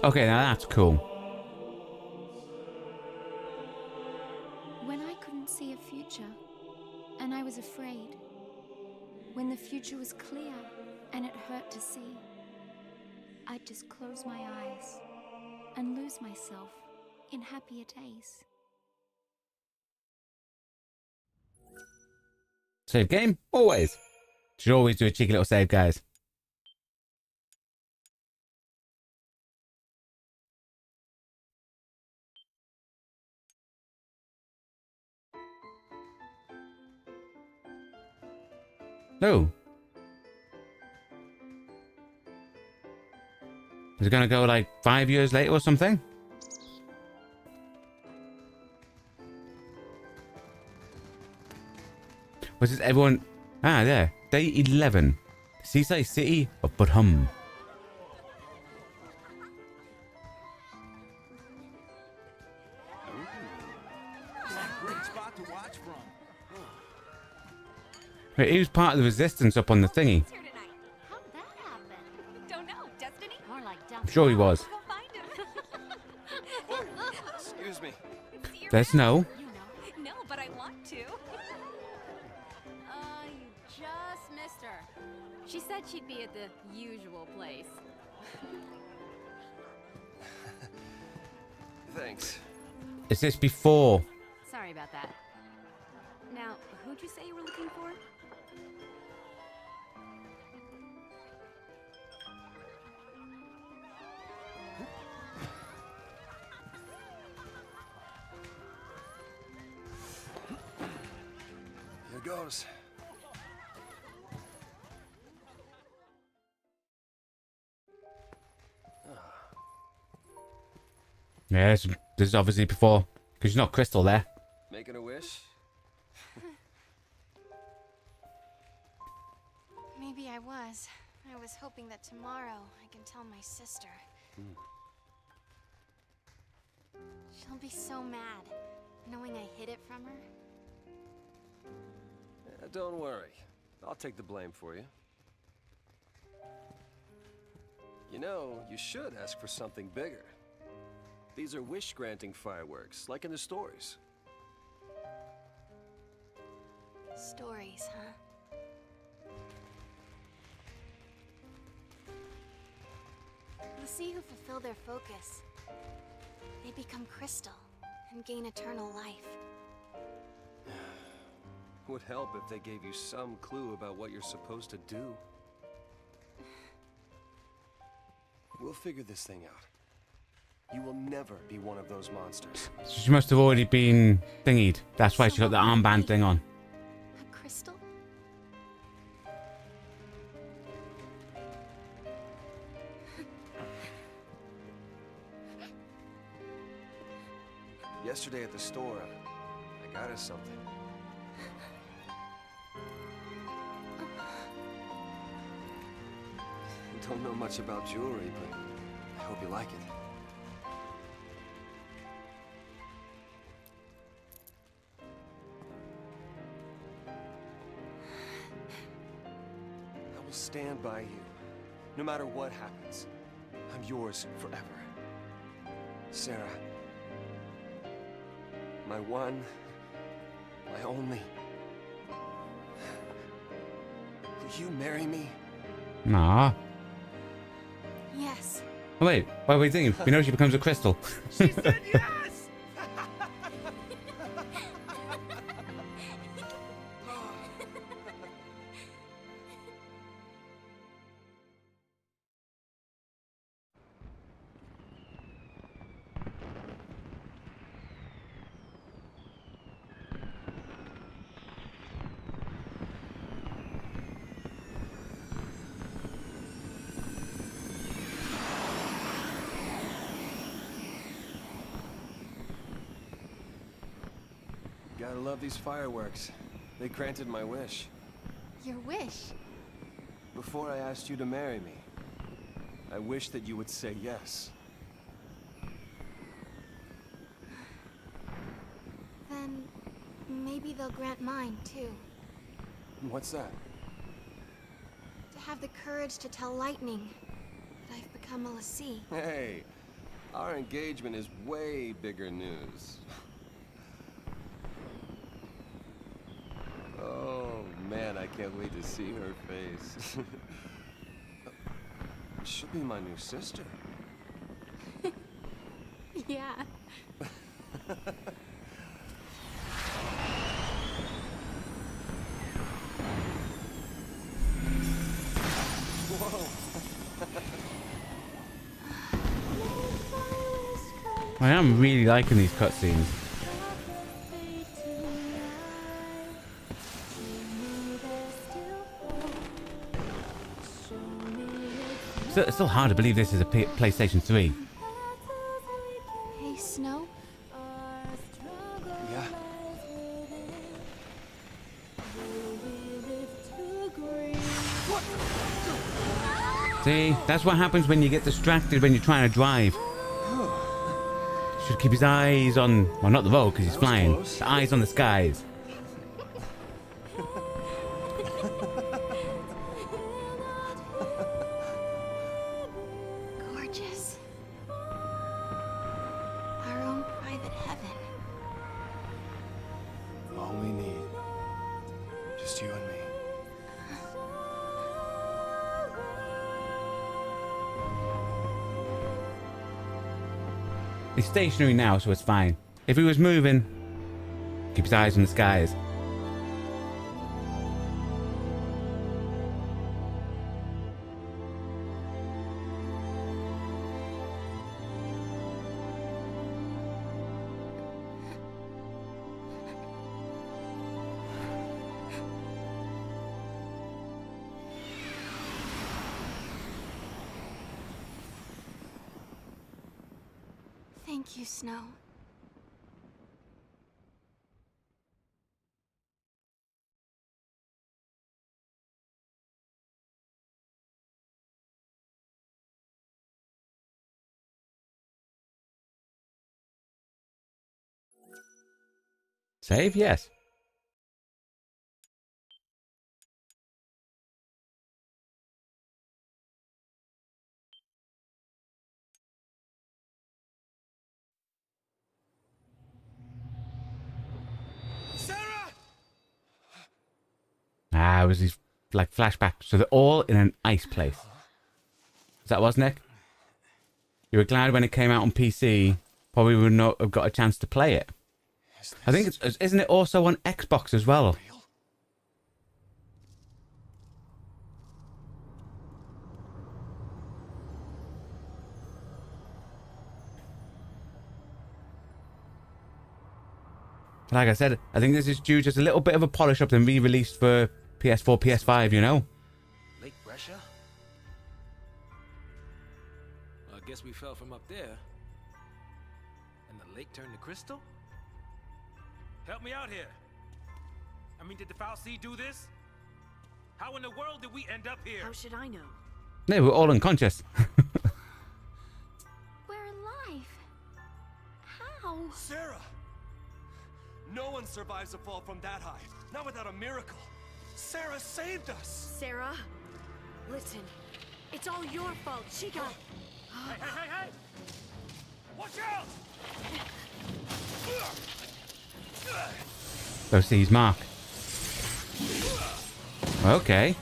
Okay, now that's cool. When I couldn't see a future, and I was afraid. When the future was clear, and it hurt to see. I'd just close my eyes, and lose myself in happier days. Save game? Always. Should always do a cheeky little save, guys. No. Is it gonna go like 5 years later or something? Was this everyone? Ah, there. Day 11. Seaside City of Budhum. Great spot to watch from. Wait, he was part of the resistance up on the thingy. How'd that happen? Don't know. Destiny? More like I'm sure he was. Go find him. Excuse me. There's no. You know. No, but I want to. You She said she'd be at the usual place. Thanks. Is this before? Sorry about that. Now, who'd you say you were looking for? Here goes. Yeah, this is obviously before, because there's not Crystal there. Making a wish? Maybe I was. I was hoping that tomorrow I can tell my sister. She'll be so mad, knowing I hid it from her. Don't worry. I'll take the blame for you. You know, you should ask for something bigger. These are wish-granting fireworks, like in the stories. Stories, huh? The sea who fulfill their focus. They become crystal and gain eternal life. Would help if they gave you some clue about what you're supposed to do. We'll figure this thing out. You will never be one of those monsters. She must have already been thingied. That's why she got the armband thing on. A crystal? Yesterday at the store, I got us something. I don't know much about jewelry, but I hope you like it. I will stand by you, no matter what happens. I'm yours forever. Sarah. My one, my only. Will you marry me? Nah. Yes. Oh, wait, what were you thinking? We know she becomes a crystal. She said yes! Gotta love these fireworks. They granted my wish. Your wish? Before I asked you to marry me, I wished that you would say yes. Then maybe they'll grant mine too. What's that? To have the courage to tell Lightning that I've become a Lassie. Hey, our engagement is way bigger news. Oh man, I can't wait to see her face. She'll be my new sister. Yeah. Whoa. I am really liking these cutscenes. It's still hard to believe this is a PlayStation 3. Hey, Snow? Yeah. See, that's what happens when you get distracted when you're trying to drive. Should keep his eyes on, well, not the road because he's flying. Close. The eyes on the skies. Gorgeous. Our own private heaven. All we need. Just you and me. He's stationary now, so it's fine. If he was moving, keep his eyes on the skies. Thank you, Snow. Save? Yes. Sarah! Ah, it was these like flashbacks. So they're all in an ice place. Is that was Nick? You were glad when it came out on PC. Probably would not have got a chance to play it. I think it's, isn't it also on Xbox as well? Like I said, I think this is due just a little bit of a polish up and re-released for PS4, PS5, you know? Lake Brescia? Well, I guess we fell from up there. And the lake turned to crystal? Help me out here. I mean, did the Foul Sea do this? How in the world did we end up here? How should I know? They were all unconscious. We're alive. How? Sarah! No one survives a fall from that high. Not without a miracle. Sarah saved us! Sarah, listen. It's all your fault. She got... Hey! Watch out! Go see his mark. Okay.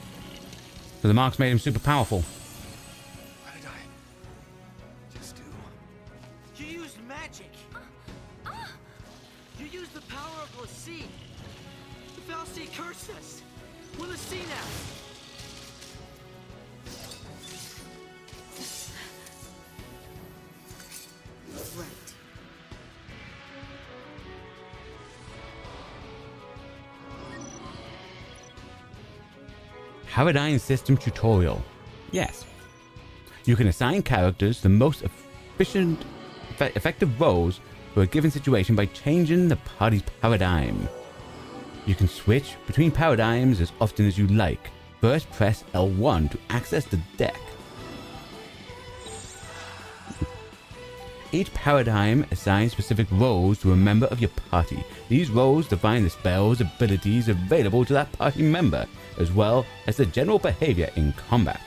So the mark's made him super powerful. What did I just do? You used magic. You used the power of the sea. The Foul Sea cursed us. We're the sea now. Right. Paradigm System Tutorial. Yes. You can assign characters the most effective roles for a given situation by changing the party's paradigm. You can switch between paradigms as often as you like. First, press L1 to access the deck. Each paradigm assigns specific roles to a member of your party. These roles define the spells, abilities available to that party member, as well as the general behavior in combat.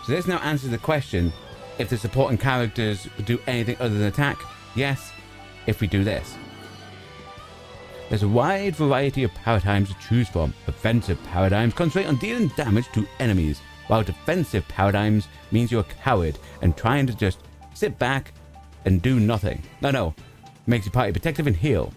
So this now answers the question, if the supporting characters do anything other than attack, yes, if we do this. There's a wide variety of paradigms to choose from. Offensive paradigms concentrate on dealing damage to enemies, while defensive paradigms means you're a coward and trying to just sit back and do nothing. No, makes your party protective and heal.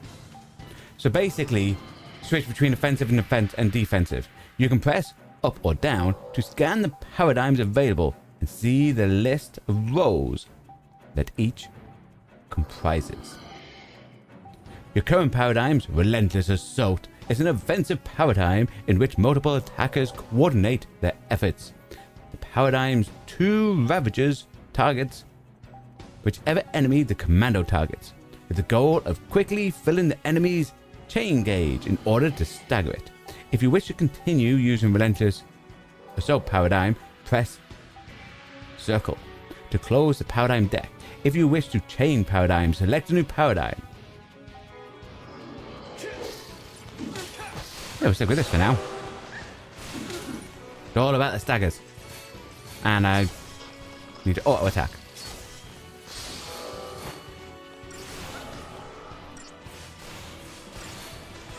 So basically, switch between offensive and defensive. You can press up or down to scan the paradigms available and see the list of roles that each comprises. Your current paradigm's Relentless Assault is an offensive paradigm in which multiple attackers coordinate their efforts. The paradigm's 2 Ravagers targets whichever enemy the commando targets, with the goal of quickly filling the enemy's chain gauge in order to stagger it. If you wish to continue using Relentless Assault paradigm, press circle to close the paradigm deck. If you wish to chain paradigm, select a new paradigm. Yeah, we'll stick with this for now. It's all about the staggers. And I need to auto attack.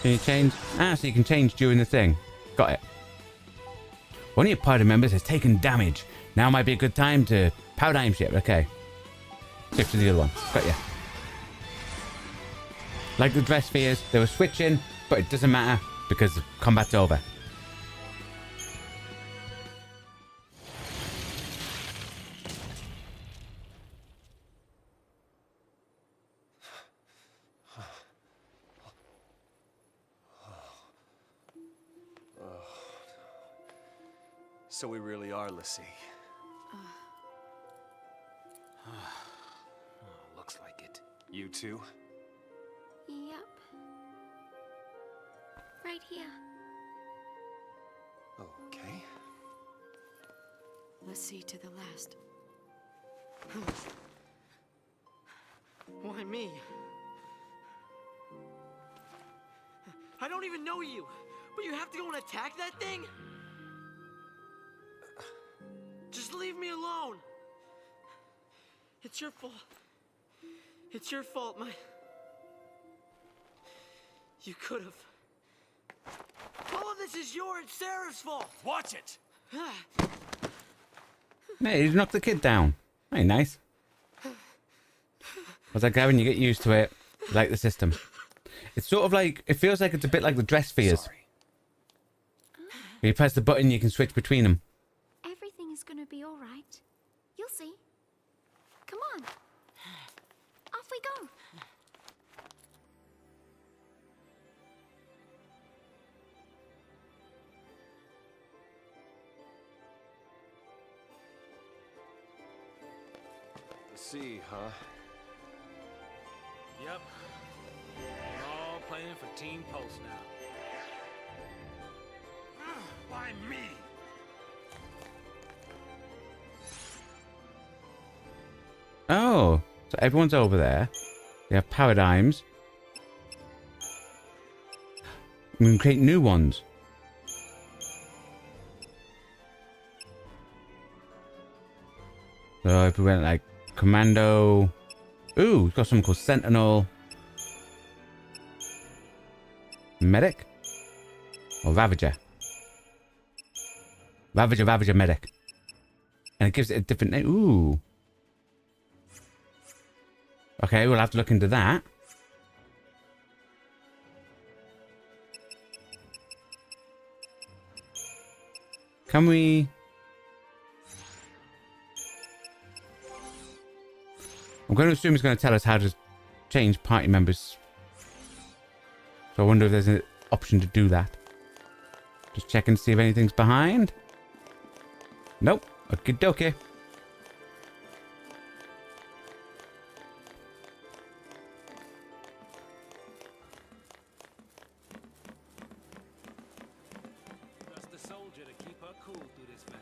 Can you change? So you can change during the thing. Got it. One of your party members has taken damage. Now might be a good time to paradigm shift. Okay. Shift to the other one. Got you. Like the dress spheres, they were switching, but it doesn't matter because combat's over. So we really are Lassie. Looks like it. You too? Yep. Right here. Okay. Let's see to the last. Why me? I don't even know you, but you have to go and attack that thing? Just leave me alone. It's your fault. It's your fault, You could have. All of this is your and Sarah's fault. Watch it! Hey, you knocked the kid down. Hey, nice. I was like, Gavin, you get used to it. You like the system. It's sort of like, it feels like it's a bit like the dress spheres. Sorry. When you press the button, you can switch between them. Everything is gonna be all right. You'll see. Come on. Off we go. See, huh? Yep. We're all playing for Team Pulse now. Why me? Oh, so everyone's over there. They have paradigms. We can create new ones. So if we went like Commando. Ooh, we've got something called Sentinel. Medic? Or Ravager? Ravager Medic. And it gives it a different name. Ooh. Okay, we'll have to look into that. Can we... I'm going to assume he's going to tell us how to change party members. So I wonder if there's an option to do that. Just checking to see if anything's behind. Nope. Okie dokie. Trust the soldier to keep her cool through this mess.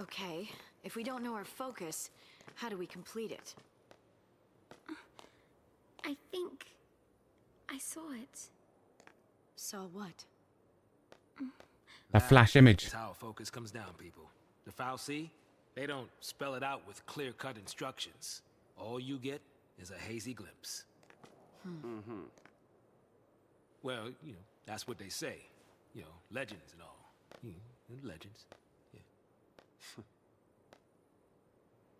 Okay, if we don't know our focus, how do we complete it? I think I saw it. Saw what? A flash image. That's how focus comes down, people. The FinalFantasy, they don't spell it out with clear-cut instructions. All you get is a hazy glimpse. Well, you know, that's what they say. You know, legends and all. Legends. Yeah.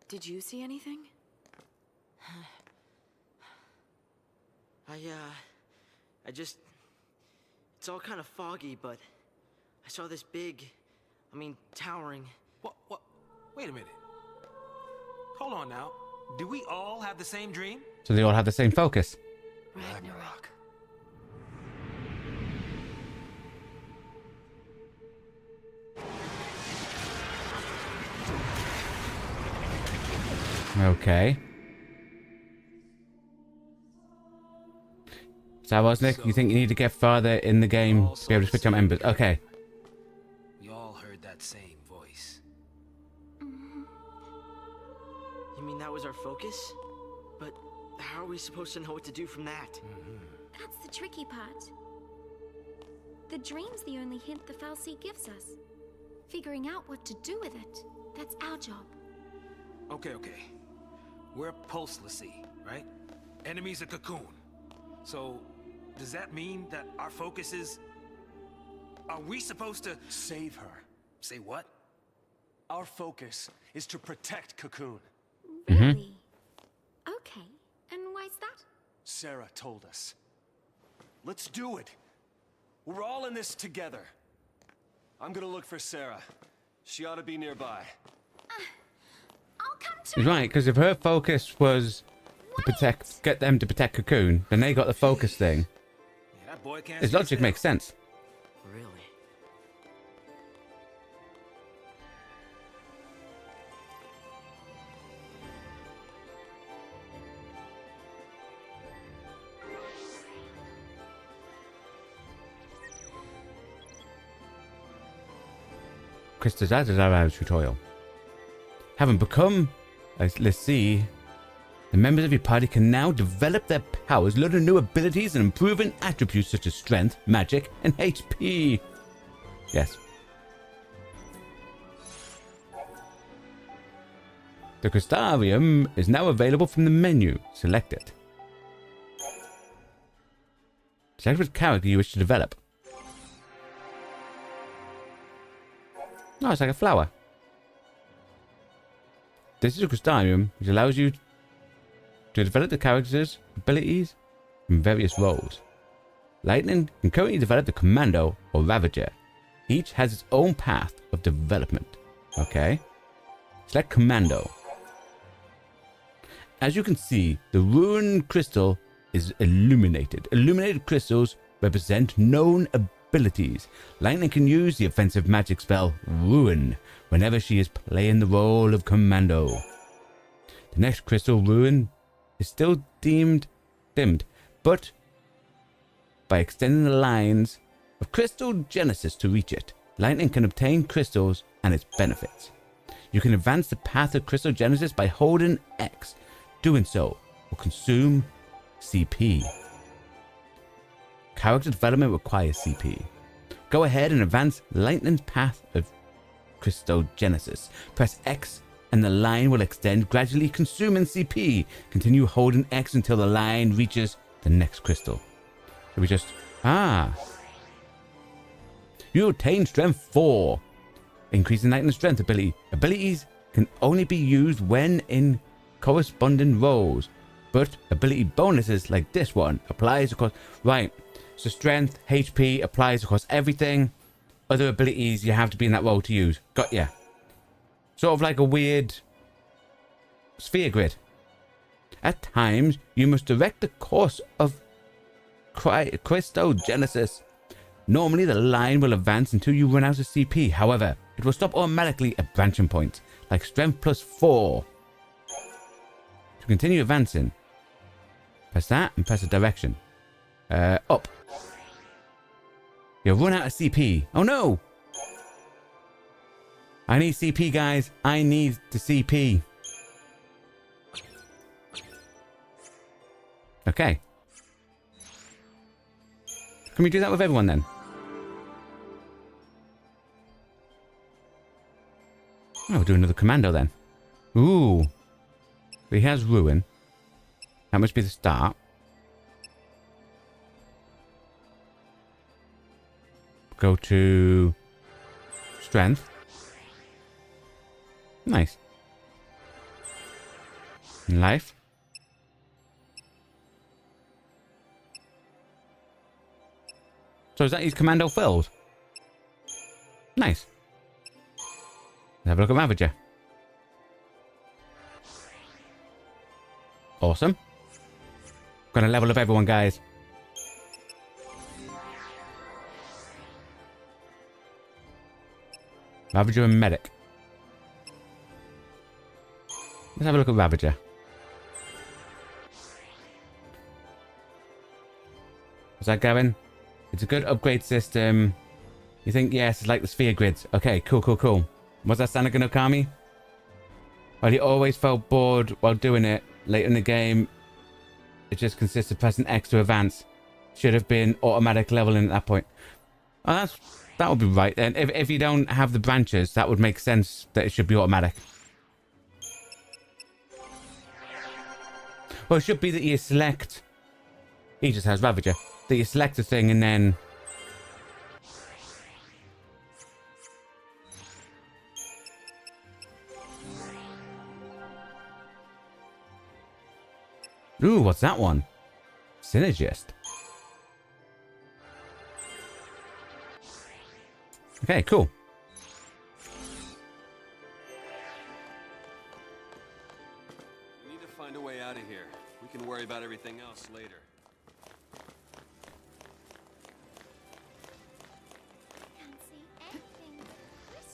Did you see anything? I just... It's all kind of foggy, but I saw this big, towering... What? Wait a minute. Hold on now. Do we all have the same dream? So they all have the same focus. Ragnarok. Okay. So, Nick, you think you need to get farther in the game to be able to switch on embers? Okay. We all heard that same voice. You mean that was our focus? But how are we supposed to know what to do from that? That's the tricky part. The dream's the only hint the FinalFantasy gives us. Figuring out what to do with it, that's our job. Okay. We're Pulselessy, right? Enemy's a cocoon. So, does that mean that our focus is... Are we supposed to... Save her. Say what? Our focus is to protect Cocoon. Really? Okay. And why's that? Sarah told us. Let's do it. We're all in this together. I'm gonna look for Sarah. She ought to be nearby. I'll come to He's right, because if her focus was to get them to protect Cocoon, then they got the focus thing. Yeah, that boy can't His stay logic still. makes sense. Really? Krista's added our tutorial. Having become, let's see, the members of your party can now develop their powers, learn new abilities, and improving attributes such as strength, magic, and HP. Yes. The Crystarium is now available from the menu. Select it. Select which character you wish to develop. Oh, it's like a flower. This is a Crystarium, which allows you to develop the characters' abilities in various roles. Lightning can currently develop the Commando or Ravager. Each has its own path of development. Okay. Select Commando. As you can see, the Ruin Crystal is illuminated. Illuminated crystals represent known abilities. Lightning can use the offensive magic spell Ruin whenever she is playing the role of Commando. The next crystal, Ruin, is still dimmed, but by extending the lines of Crystal Genesis to reach it, Lightning can obtain crystals and its benefits. You can advance the path of Crystal Genesis by holding X. Doing so will consume CP. Character development requires CP. Go ahead and advance Lightning's path of Crystal Genesis. Press X and the line will extend, gradually consuming CP. Continue holding X until the line reaches the next crystal. So we just... You obtain Strength 4. Increasing Lightning Strength ability. Abilities can only be used when in corresponding roles, but ability bonuses like this one applies across... Right, so Strength, HP applies across everything. Other abilities you have to be in that role to use. Got ya. Sort of like a weird sphere grid. At times, you must direct the course of Crystal Genesis. Normally, the line will advance until you run out of CP. However, it will stop automatically at branching points, like Strength plus 4. To continue advancing, press that and press the direction. Up. You'll run out of CP. Oh no! I need CP, guys. I need the CP. Okay. Can we do that with everyone then? Oh, we'll do another commando then. Ooh. So he has Ruin. That must be the start. Go to Strength. Nice. Life. So is that his commando filled? Nice. Let's have a look at Ravager. Awesome. Gonna level up everyone, guys. Ravager and Medic. Let's have a look at Ravager. How's that going? It's a good upgrade system. You think, yes, it's like the sphere grids. Okay, cool, cool, cool. Was that Sanaga no Kami? Well, he always felt bored while doing it. Late in the game, it just consists of pressing X to advance. Should have been automatic leveling at that point. Oh, that would be right then. If you don't have the branches, that would make sense that it should be automatic. Well, it should be that you select... He just has Ravager. That you select a thing and then... Ooh, what's that one? Synergist. Okay, cool. We need to find a way out of here. We can worry about everything else later.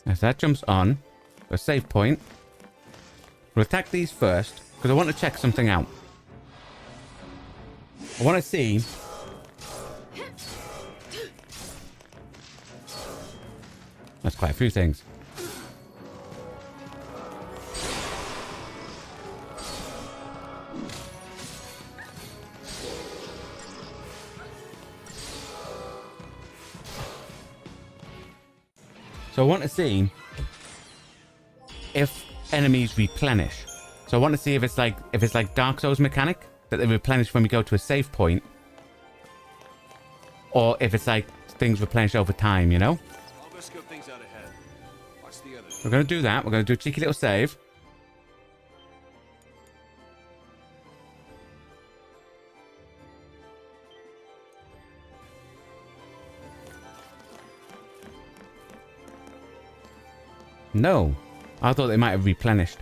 As that jumps on, a save point. We'll attack these first, because I want to check something out. I want to see... That's quite a few things. So I want to see if enemies replenish. So I want to see if it's like Dark Souls mechanic that they replenish when we go to a save point, or if it's like things replenish over time, you know? I'll go scope things out ahead. Watch the others. We're going to do that. We're going to do a cheeky little save. No. I thought they might have replenished.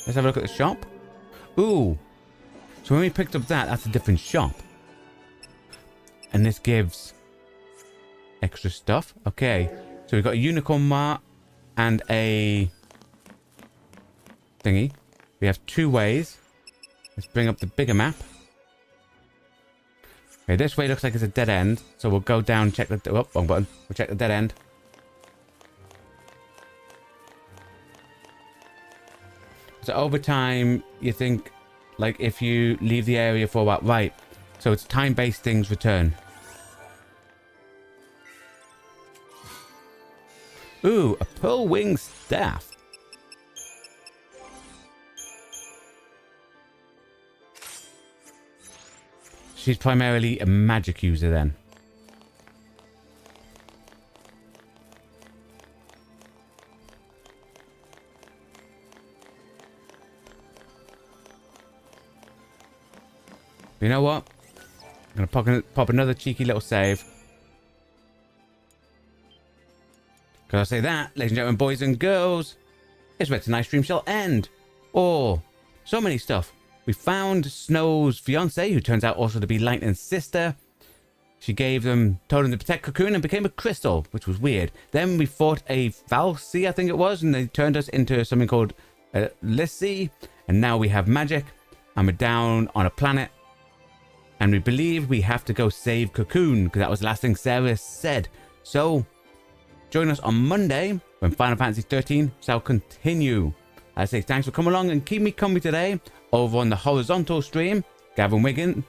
Let's have a look at the shop. Ooh. So when we picked up that, that's a different shop. And this gives extra stuff. Okay. So we've got a unicorn mart and a thingy. We have 2 ways. Let's bring up the bigger map. Okay, this way looks like it's a dead end. So we'll go down and check the... Oh, wrong button. We'll check the dead end. So over time, you think, like, if you leave the area for about... Right. So it's time-based things return. Ooh, a pearl wing staff. She's primarily a magic user then. You know what? I'm going to pop another cheeky little save. Can I say that, ladies and gentlemen, boys and girls? It's where tonight's stream shall end. Or so many stuff. We found Snow's fiance, who turns out also to be Lightning's sister. She told him to protect Cocoon and became a crystal, which was weird. Then we fought a Falsi, I think it was, and they turned us into something called Lissy. And now we have magic, and we're down on a planet. And we believe we have to go save Cocoon, because that was the last thing Sarah said. So, join us on Monday, when Final Fantasy XIII shall continue. I say thanks for coming along and keep me company today. Over on the horizontal stream, Gavin Wiggin,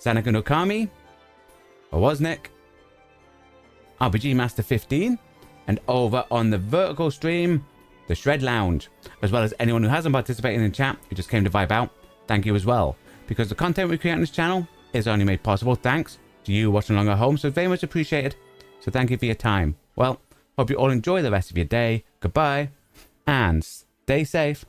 Sanaka Nokami, Owoznik, RPG Master 15, and over on the vertical stream, the Shred Lounge, as well as anyone who hasn't participated in the chat, who just came to vibe out, thank you as well. Because the content we create on this channel is only made possible thanks to you watching along at home, so very much appreciated. So thank you for your time. Well, hope you all enjoy the rest of your day. Goodbye, and stay safe.